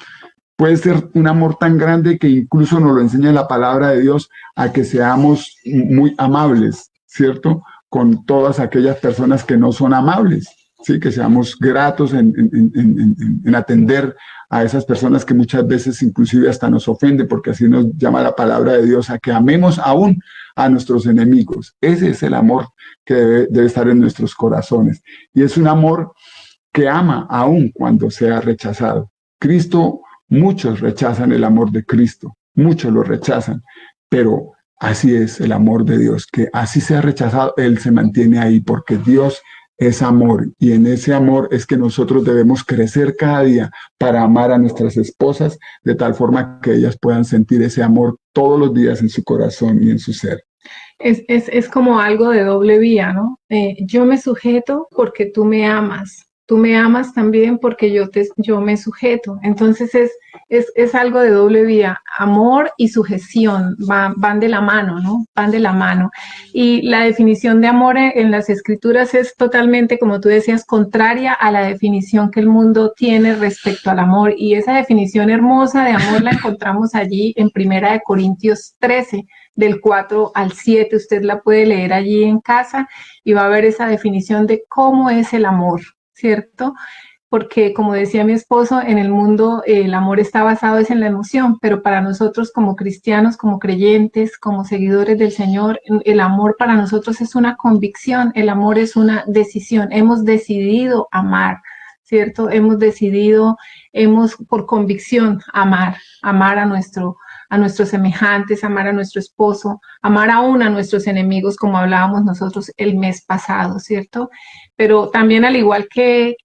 Speaker 1: puede ser un amor tan grande que incluso nos lo enseña la palabra de Dios, a que seamos muy amables, ¿cierto? Con todas aquellas personas que no son amables, ¿sí? Que seamos gratos en atender a esas personas que muchas veces inclusive hasta nos ofenden, porque así nos llama la palabra de Dios, a que amemos aún a nuestros enemigos. Ese es el amor que debe estar en nuestros corazones. Y es un amor que ama aún cuando sea rechazado. Cristo, muchos rechazan el amor de Cristo, muchos lo rechazan, pero así es el amor de Dios, que así sea rechazado, Él se mantiene ahí, porque Dios es amor, y en ese amor es que nosotros debemos crecer cada día para amar a nuestras esposas de tal forma que ellas puedan sentir ese amor todos los días en su corazón y en su ser.
Speaker 2: Es como algo de doble vía, ¿no? Yo me sujeto porque tú me amas también porque yo me sujeto. Entonces es algo de doble vía, amor y sujeción van de la mano, ¿no? Van de la mano. Y la definición de amor en las escrituras es totalmente, como tú decías, contraria a la definición que el mundo tiene respecto al amor. Y esa definición hermosa de amor la encontramos allí en Primera de Corintios 13 del 4 al 7. Usted la puede leer allí en casa y va a ver esa definición de cómo es el amor, ¿cierto? Porque como decía mi esposo, en el mundo el amor está basado es en la emoción, pero para nosotros como cristianos, como creyentes, como seguidores del Señor, el amor para nosotros es una convicción, el amor es una decisión, hemos decidido amar, ¿cierto? Hemos decidido, por convicción amar a nuestros semejantes, amar a nuestro esposo, amar aún a nuestros enemigos, como hablábamos nosotros el mes pasado, ¿cierto? Pero también al igual que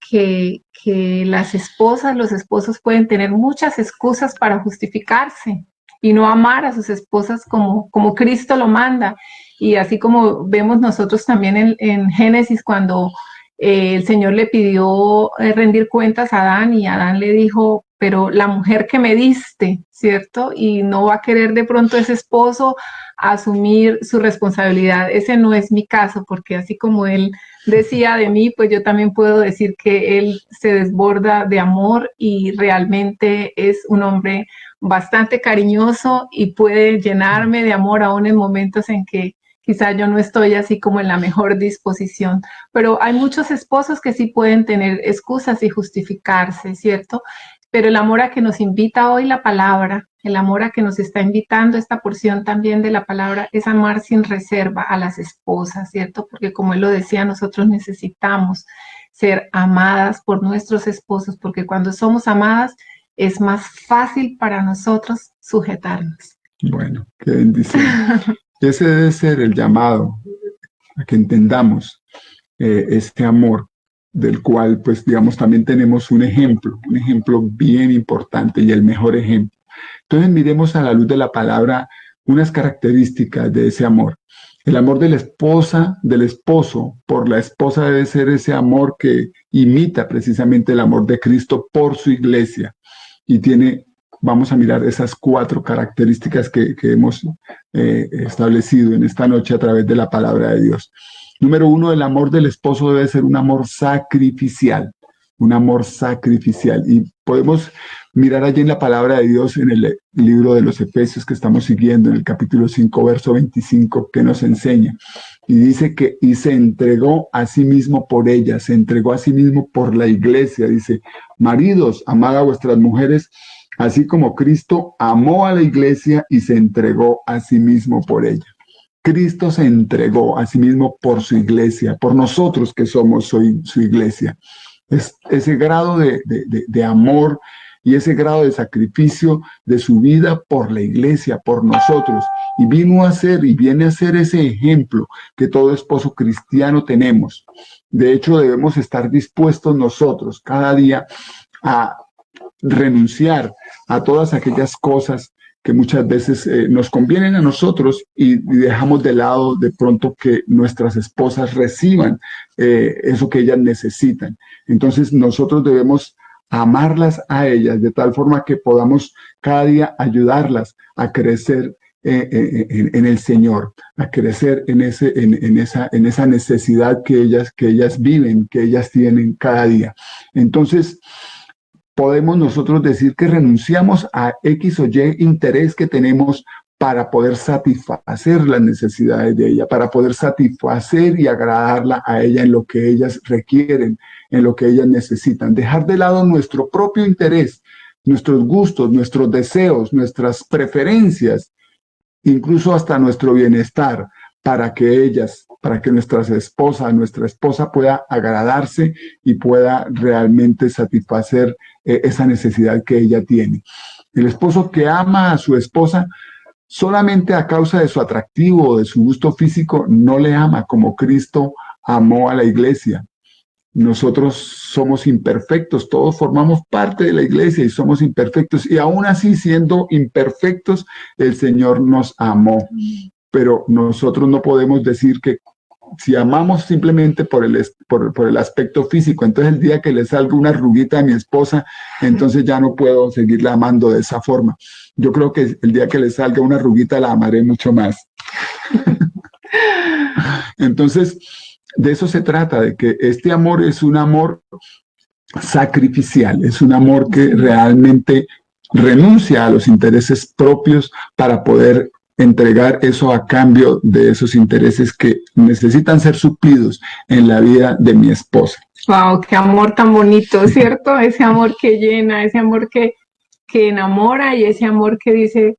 Speaker 2: las esposas, los esposos pueden tener muchas excusas para justificarse y no amar a sus esposas como Cristo lo manda. Y así como vemos nosotros también en Génesis cuando el Señor le pidió rendir cuentas a Adán y Adán le dijo, pero la mujer que me diste, ¿cierto? Y no va a querer de pronto ese esposo asumir su responsabilidad. Ese no es mi caso, porque así como él decía de mí, pues yo también puedo decir que él se desborda de amor y realmente es un hombre bastante cariñoso y puede llenarme de amor aún en momentos en que quizá yo no estoy así como en la mejor disposición, pero hay muchos esposos que sí pueden tener excusas y justificarse, ¿cierto? Pero el amor a que nos invita hoy la palabra, el amor a que nos está invitando esta porción también de la palabra, es amar sin reserva a las esposas, ¿cierto? Porque como él lo decía, nosotros necesitamos ser amadas por nuestros esposos, porque cuando somos amadas es más fácil para nosotros sujetarnos.
Speaker 1: Bueno, qué bendición. Ese debe ser el llamado a que entendamos este amor del cual, pues, digamos, también tenemos un ejemplo bien importante y el mejor ejemplo. Entonces, miremos a la luz de la palabra unas características de ese amor. El amor de la esposa, del esposo por la esposa debe ser ese amor que imita precisamente el amor de Cristo por su iglesia y tiene. Vamos a mirar esas 4 características que hemos establecido en esta noche a través de la palabra de Dios. Número 1, el amor del esposo debe ser un amor sacrificial, un amor sacrificial. Y podemos mirar allí en la palabra de Dios, en el libro de los Efesios que estamos siguiendo, en el capítulo 5, verso 25, que nos enseña. Y dice que, y se entregó a sí mismo por ella, se entregó a sí mismo por la iglesia. Dice, maridos, amad a vuestras mujeres, así como Cristo amó a la iglesia y se entregó a sí mismo por ella. Cristo se entregó a sí mismo por su iglesia, por nosotros que somos su iglesia. Es ese grado de amor y ese grado de sacrificio de su vida por la iglesia, por nosotros. Y vino a ser y viene a ser ese ejemplo que todo esposo cristiano tenemos. De hecho, debemos estar dispuestos nosotros cada día a renunciar a todas aquellas cosas que muchas veces nos convienen a nosotros y dejamos de lado de pronto que nuestras esposas reciban eso que ellas necesitan. Entonces nosotros debemos amarlas a ellas de tal forma que podamos cada día ayudarlas a crecer en el Señor, a crecer en esa necesidad que ellas viven, que ellas tienen cada día. Entonces, podemos nosotros decir que renunciamos a X o Y interés que tenemos para poder satisfacer las necesidades de ella, para poder satisfacer y agradarla a ella en lo que ellas requieren, en lo que ellas necesitan. Dejar de lado nuestro propio interés, nuestros gustos, nuestros deseos, nuestras preferencias, incluso hasta nuestro bienestar, para que nuestra esposa pueda agradarse y pueda realmente satisfacer esa necesidad que ella tiene. El esposo que ama a su esposa solamente a causa de su atractivo o de su gusto físico, no le ama como Cristo amó a la iglesia. Nosotros somos imperfectos, todos formamos parte de la iglesia y somos imperfectos, y aún así, siendo imperfectos, el Señor nos amó. pero nosotros no podemos decir que si amamos simplemente por el aspecto físico, entonces el día que le salga una arruguita a mi esposa, entonces ya no puedo seguirla amando de esa forma. Yo creo que el día que le salga una arruguita la amaré mucho más. Entonces, de eso se trata, de que este amor es un amor sacrificial, es un amor que realmente renuncia a los intereses propios para poder entregar eso a cambio de esos intereses que necesitan ser suplidos en la vida de mi esposa.
Speaker 2: Wow, qué amor tan bonito, ¿cierto? Ese amor que llena, ese amor que enamora y ese amor que dice,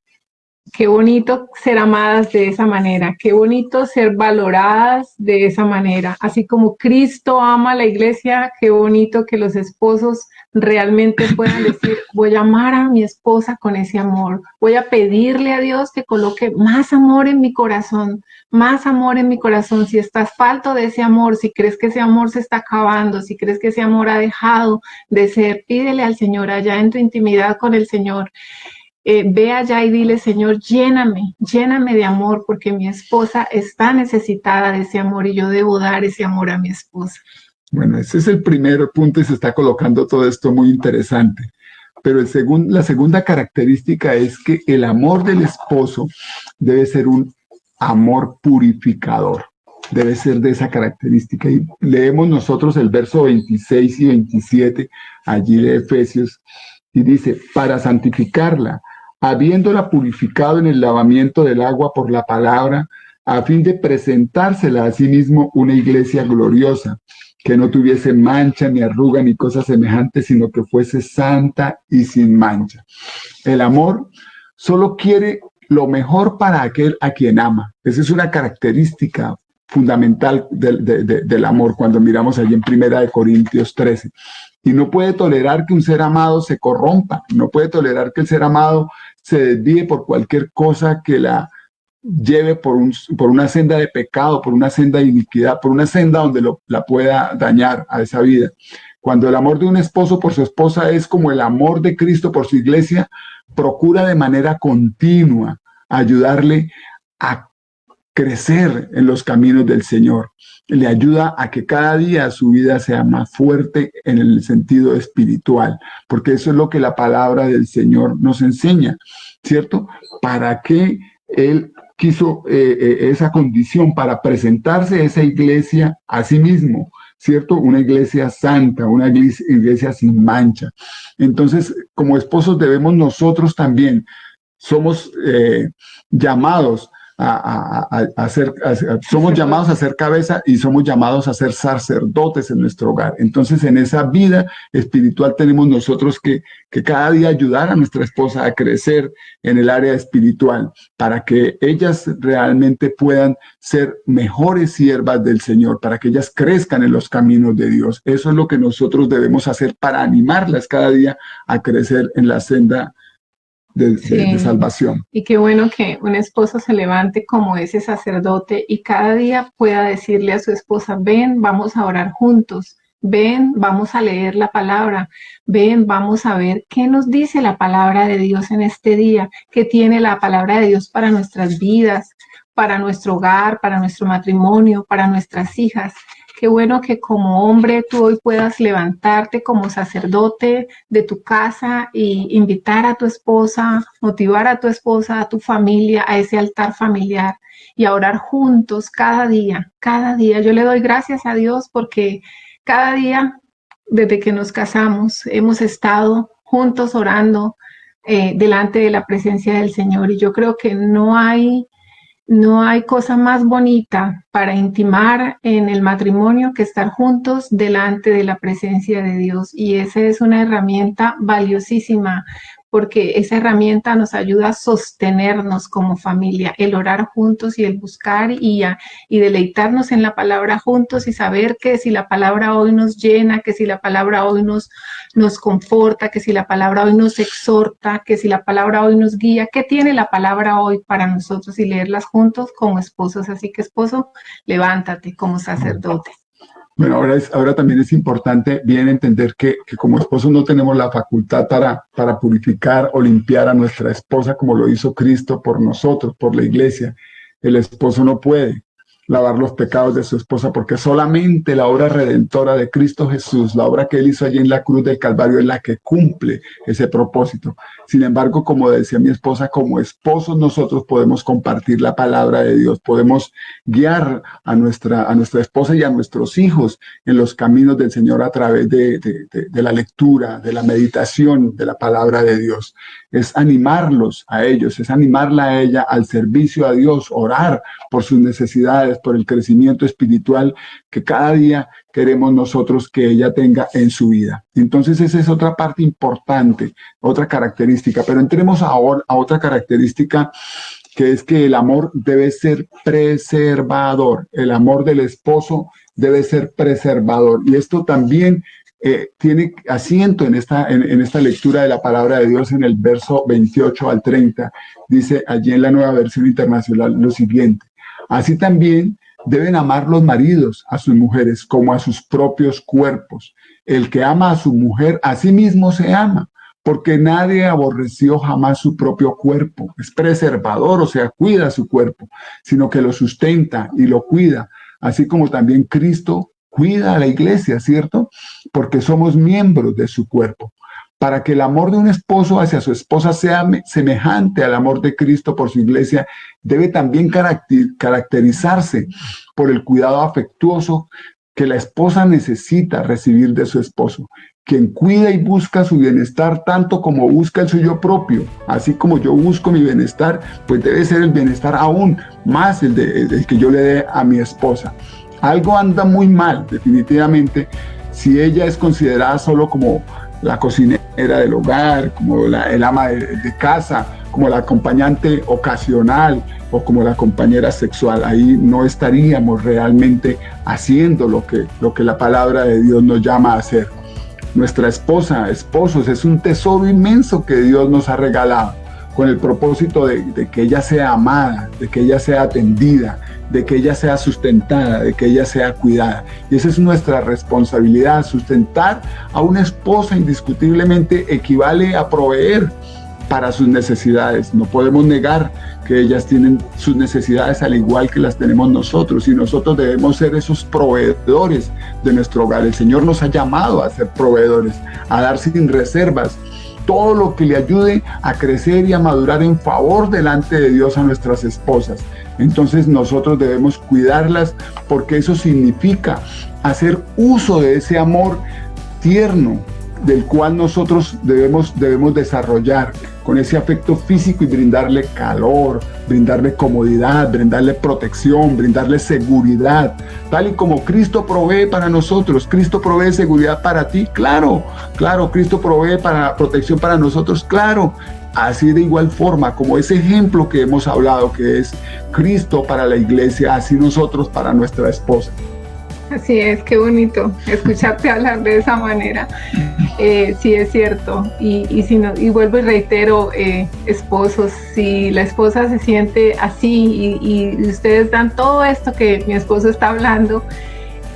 Speaker 2: qué bonito ser amadas de esa manera, qué bonito ser valoradas de esa manera. Así como Cristo ama a la iglesia, qué bonito que los esposos realmente puedan decir, voy a amar a mi esposa con ese amor, voy a pedirle a Dios que coloque más amor en mi corazón, más amor en mi corazón. Si estás falto de ese amor, si crees que ese amor se está acabando, si crees que ese amor ha dejado de ser, pídele al Señor allá en tu intimidad con el Señor. Ve allá y dile, Señor, lléname de amor, porque mi esposa está necesitada de ese amor y yo debo dar ese amor a mi esposa.
Speaker 1: Bueno, ese es el primer punto y se está colocando todo esto muy interesante. Pero la segunda característica es que el amor del esposo debe ser un amor purificador. Debe ser de esa característica. Y leemos nosotros el verso 26 y 27 allí de Efesios y dice, para santificarla, habiéndola purificado en el lavamiento del agua por la palabra, a fin de presentársela a sí mismo una iglesia gloriosa, que no tuviese mancha, ni arruga, ni cosa semejante, sino que fuese santa y sin mancha. El amor solo quiere lo mejor para aquel a quien ama. Esa es una característica fundamental del amor cuando miramos allí en 1 Corintios 13. Y no puede tolerar que un ser amado se corrompa, no puede tolerar que el ser amado se desvíe por cualquier cosa que la lleve por una senda de pecado, por una senda de iniquidad, por una senda donde la pueda dañar a esa vida. Cuando el amor de un esposo por su esposa es como el amor de Cristo por su iglesia, procura de manera continua ayudarle a crecer en los caminos del Señor. Le ayuda a que cada día su vida sea más fuerte en el sentido espiritual, porque eso es lo que la palabra del Señor nos enseña, ¿cierto? ¿Para qué Él quiso esa condición? Para presentarse esa iglesia a sí mismo, ¿cierto? Una iglesia santa, una iglesia sin mancha. Entonces, como esposos debemos nosotros también, somos llamados somos llamados a ser cabeza y somos llamados a ser sacerdotes en nuestro hogar. Entonces, en esa vida espiritual tenemos nosotros que cada día ayudar a nuestra esposa a crecer en el área espiritual para que ellas realmente puedan ser mejores siervas del Señor, para que ellas crezcan en los caminos de Dios. Eso es lo que nosotros debemos hacer para animarlas cada día a crecer en la senda de salvación.
Speaker 2: Y qué bueno que un esposo se levante como ese sacerdote y cada día pueda decirle a su esposa, ven, vamos a orar juntos, ven, vamos a leer la palabra, ven, vamos a ver qué nos dice la palabra de Dios en este día, qué tiene la palabra de Dios para nuestras vidas, para nuestro hogar, para nuestro matrimonio, para nuestras hijas. Qué bueno que como hombre tú hoy puedas levantarte como sacerdote de tu casa y invitar a tu esposa, motivar a tu esposa, a tu familia, a ese altar familiar y a orar juntos cada día, cada día. Yo le doy gracias a Dios porque cada día, desde que nos casamos, hemos estado juntos orando delante de la presencia del Señor y yo creo que no hay cosa más bonita para intimar en el matrimonio que estar juntos delante de la presencia de Dios. Y esa es una herramienta valiosísima porque esa herramienta nos ayuda a sostenernos como familia, el orar juntos y el buscar y deleitarnos en la palabra juntos y saber que si la palabra hoy nos llena, que si la palabra hoy nos conforta, que si la palabra hoy nos exhorta, que si la palabra hoy nos guía, ¿qué tiene la palabra hoy para nosotros? Y leerlas juntos como esposos. Así que esposo, levántate como sacerdote.
Speaker 1: Bueno, ahora también es importante bien entender que como esposos no tenemos la facultad para purificar o limpiar a nuestra esposa como lo hizo Cristo por nosotros, por la iglesia. el esposo no puede lavar los pecados de su esposa, porque solamente la obra redentora de Cristo Jesús, la obra que Él hizo allí en la cruz del Calvario, es la que cumple ese propósito. Sin embargo, como decía mi esposa, como esposos nosotros podemos compartir la palabra de Dios, podemos guiar a nuestra esposa y a nuestros hijos en los caminos del Señor a través de la lectura, de la meditación de la palabra de Dios. Es animarlos a ellos, es animarla a ella al servicio a Dios, orar por sus necesidades, por el crecimiento espiritual que cada día queremos nosotros que ella tenga en su vida. Entonces esa es otra parte importante, otra característica. Pero entremos ahora a otra característica, que es que el amor debe ser preservador. El amor del esposo debe ser preservador. Y esto también tiene asiento en esta lectura de la palabra de Dios en el verso 28 al 30. Dice allí en la Nueva Versión Internacional lo siguiente: así también deben amar los maridos a sus mujeres como a sus propios cuerpos. El que ama a su mujer, a sí mismo se ama, porque nadie aborreció jamás su propio cuerpo. Es preservador, o sea, cuida su cuerpo, sino que lo sustenta y lo cuida, así como también Cristo cuida a la iglesia, ¿cierto? Porque somos miembros de su cuerpo. Para que el amor de un esposo hacia su esposa sea semejante al amor de Cristo por su iglesia, debe también caracterizarse por el cuidado afectuoso que la esposa necesita recibir de su esposo, quien cuida y busca su bienestar tanto como busca el suyo propio. Así como yo busco mi bienestar, pues debe ser el bienestar aún más el que yo le dé a mi esposa. Algo anda muy mal, definitivamente, si ella es considerada solo como la cocinera del hogar, como el ama de casa, como la acompañante ocasional o como la compañera sexual. Ahí no estaríamos realmente haciendo lo que la palabra de Dios nos llama a hacer. Nuestra esposa, esposos, es un tesoro inmenso que Dios nos ha regalado, con el propósito de que ella sea amada, de que ella sea atendida, de que ella sea sustentada, de que ella sea cuidada. Y esa es nuestra responsabilidad. Sustentar a una esposa indiscutiblemente equivale a proveer para sus necesidades. No podemos negar que ellas tienen sus necesidades al igual que las tenemos nosotros, y nosotros debemos ser esos proveedores de nuestro hogar. El Señor nos ha llamado a ser proveedores, a dar sin reservas todo lo que le ayude a crecer y a madurar en favor delante de Dios a nuestras esposas. Entonces nosotros debemos cuidarlas, porque eso significa hacer uso de ese amor tierno del cual nosotros debemos desarrollar con ese afecto físico y brindarle calor, brindarle comodidad, brindarle protección, brindarle seguridad, tal y como Cristo provee para nosotros. Cristo provee seguridad para ti, claro, Cristo provee protección para nosotros, claro. Así de igual forma, como ese ejemplo que hemos hablado, que es Cristo para la iglesia, así nosotros para nuestra esposa.
Speaker 2: Así es, qué bonito escucharte hablar de esa manera. Sí, es cierto. Y vuelvo y reitero, esposos, si la esposa se siente así y ustedes dan todo esto que mi esposo está hablando,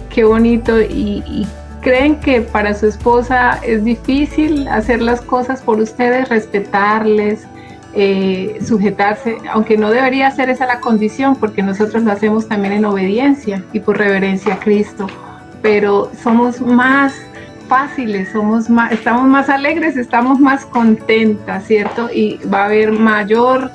Speaker 2: qué bonito, y creen que para su esposa es difícil hacer las cosas por ustedes, respetarles, sujetarse, aunque no debería ser esa la condición, porque nosotros lo hacemos también en obediencia y por reverencia a Cristo, pero somos más fáciles, estamos más alegres, estamos más contentas, ¿cierto? Y va a haber mayor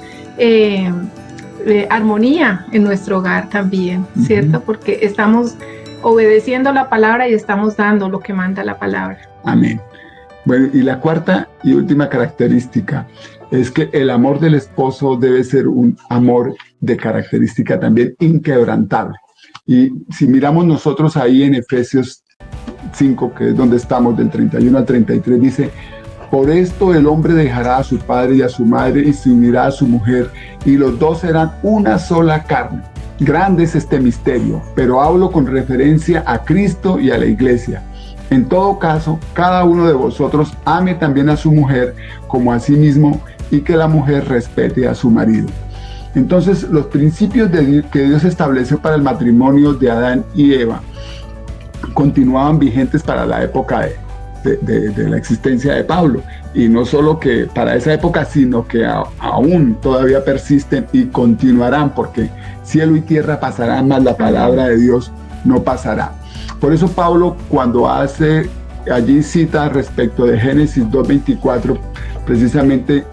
Speaker 2: armonía en nuestro hogar también, ¿cierto? Porque estamos obedeciendo la palabra y estamos dando lo que manda la palabra.
Speaker 1: Amén. Bueno, y la cuarta y última característica es que el amor del esposo debe ser un amor de característica también inquebrantable. Y si miramos nosotros ahí en Efesios 5, que es donde estamos, del 31 al 33, dice: por esto el hombre dejará a su padre y a su madre y se unirá a su mujer, y los dos serán una sola carne. Grande es este misterio, pero hablo con referencia a Cristo y a la iglesia. En todo caso, cada uno de vosotros ame también a su mujer como a sí mismo, y que la mujer respete a su marido. Entonces, los principios que Dios estableció para el matrimonio de Adán y Eva continuaban vigentes para la época de la existencia de Pablo. Y no solo que para esa época, sino que aún todavía persisten y continuarán, porque cielo y tierra pasarán, mas la palabra de Dios no pasará. Por eso Pablo, cuando hace allí cita respecto de Génesis 2:24, precisamente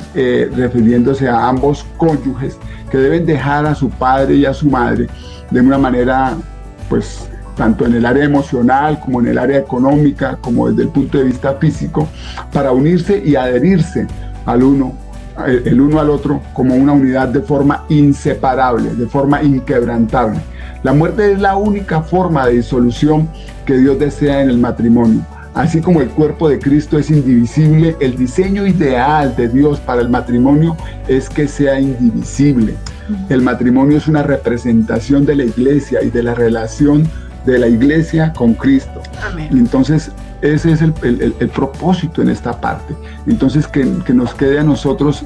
Speaker 1: refiriéndose a ambos cónyuges que deben dejar a su padre y a su madre de una manera, pues, tanto en el área emocional como en el área económica, como desde el punto de vista físico, para unirse y adherirse el uno al otro como una unidad de forma inseparable, de forma inquebrantable. La muerte es la única forma de disolución que Dios desea en el matrimonio. Así como el cuerpo de Cristo es indivisible, el diseño ideal de Dios para el matrimonio es que sea indivisible. El matrimonio es una representación de la iglesia y de la relación de la iglesia con Cristo.
Speaker 2: Amén.
Speaker 1: Entonces, ese es el propósito en esta parte. Entonces, que nos quede a nosotros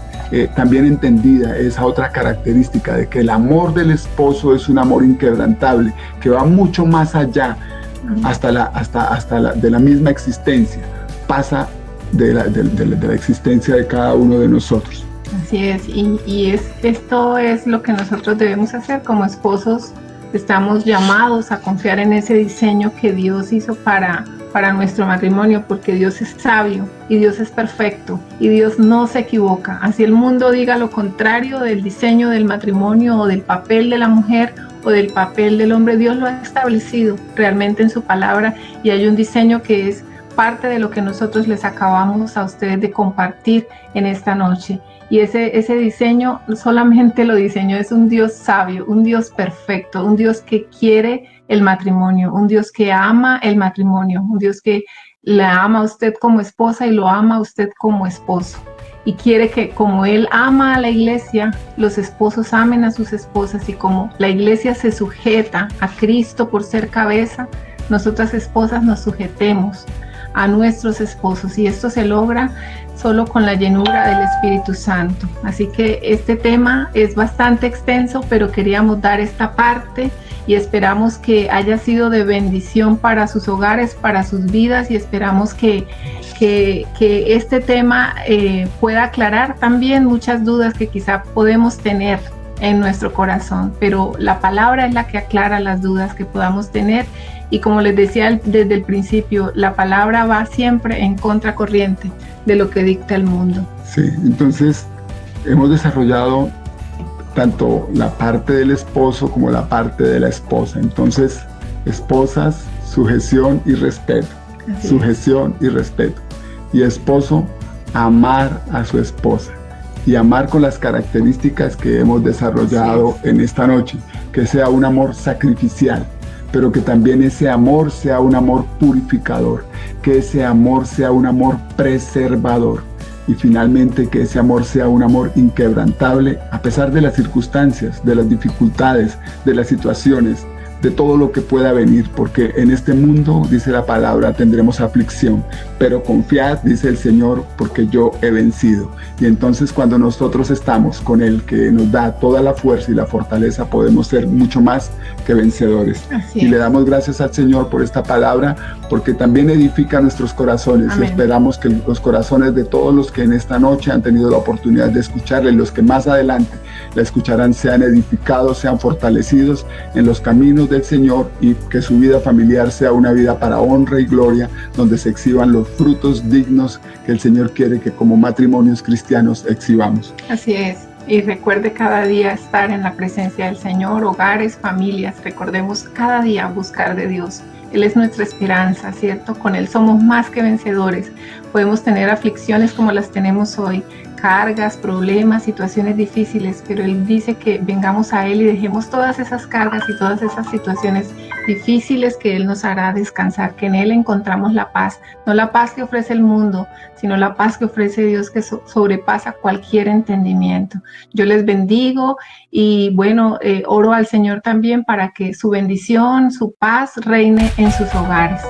Speaker 1: también entendida esa otra característica de que el amor del esposo es un amor inquebrantable, que va mucho más allá, hasta de la misma existencia, pasa de la existencia de cada uno de nosotros.
Speaker 2: Así es, y esto es lo que nosotros debemos hacer como esposos. Estamos llamados a confiar en ese diseño que Dios hizo para nuestro matrimonio, porque Dios es sabio y Dios es perfecto y Dios no se equivoca. Así el mundo diga lo contrario del diseño del matrimonio o del papel de la mujer o del papel del hombre, Dios lo ha establecido realmente en su palabra, y hay un diseño que es parte de lo que nosotros les acabamos a ustedes de compartir en esta noche. Y ese diseño solamente lo diseñó, es un Dios sabio, un Dios perfecto, un Dios que quiere el matrimonio, un Dios que ama el matrimonio, un Dios que la ama a usted como esposa y lo ama a usted como esposo. Y quiere que como Él ama a la iglesia, los esposos amen a sus esposas, y como la iglesia se sujeta a Cristo por ser cabeza, nosotras esposas nos sujetemos a nuestros esposos, y esto se logra solo con la llenura del Espíritu Santo. Así que este tema es bastante extenso, pero queríamos dar esta parte y esperamos que haya sido de bendición para sus hogares, para sus vidas, y esperamos que este tema pueda aclarar también muchas dudas que quizá podemos tener en nuestro corazón, pero la palabra es la que aclara las dudas que podamos tener. Y como les decía desde el principio, la palabra va siempre en contracorriente de lo que dicta el mundo.
Speaker 1: Sí, entonces hemos desarrollado tanto la parte del esposo como la parte de la esposa. Entonces, esposas, sujeción y respeto. Así sujeción es. Y respeto. Y esposo, amar a su esposa. Y amar con las características que hemos desarrollado en esta noche. Que sea un amor sacrificial, pero que también ese amor sea un amor purificador, que ese amor sea un amor preservador, y finalmente que ese amor sea un amor inquebrantable a pesar de las circunstancias, de las dificultades, de las situaciones, de todo lo que pueda venir, porque en este mundo, dice la palabra, tendremos aflicción, pero confiad, dice el Señor, porque yo he vencido. Y entonces cuando nosotros estamos con Él, que nos da toda la fuerza y la fortaleza, podemos ser mucho más que vencedores. Y le damos gracias al Señor por esta palabra, porque también edifica nuestros corazones. Amén. Y esperamos que los corazones de todos los que en esta noche han tenido la oportunidad de escucharla y los que más adelante la escucharán sean edificados, sean fortalecidos en los caminos del Señor, y que su vida familiar sea una vida para honra y gloria, donde se exhiban los frutos dignos que el Señor quiere que como matrimonios cristianos exhibamos.
Speaker 2: Así es. Y recuerde cada día estar en la presencia del Señor, hogares, familias. Recordemos cada día buscar de Dios. Él es nuestra esperanza, ¿cierto? Con Él somos más que vencedores. Podemos tener aflicciones como las tenemos hoy, cargas, problemas, situaciones difíciles, pero Él dice que vengamos a Él y dejemos todas esas cargas y todas esas situaciones difíciles, que Él nos hará descansar, que en Él encontramos la paz, no la paz que ofrece el mundo, sino la paz que ofrece Dios, que sobrepasa cualquier entendimiento. Yo les bendigo y bueno, oro al Señor también para que su bendición, su paz reine en sus hogares.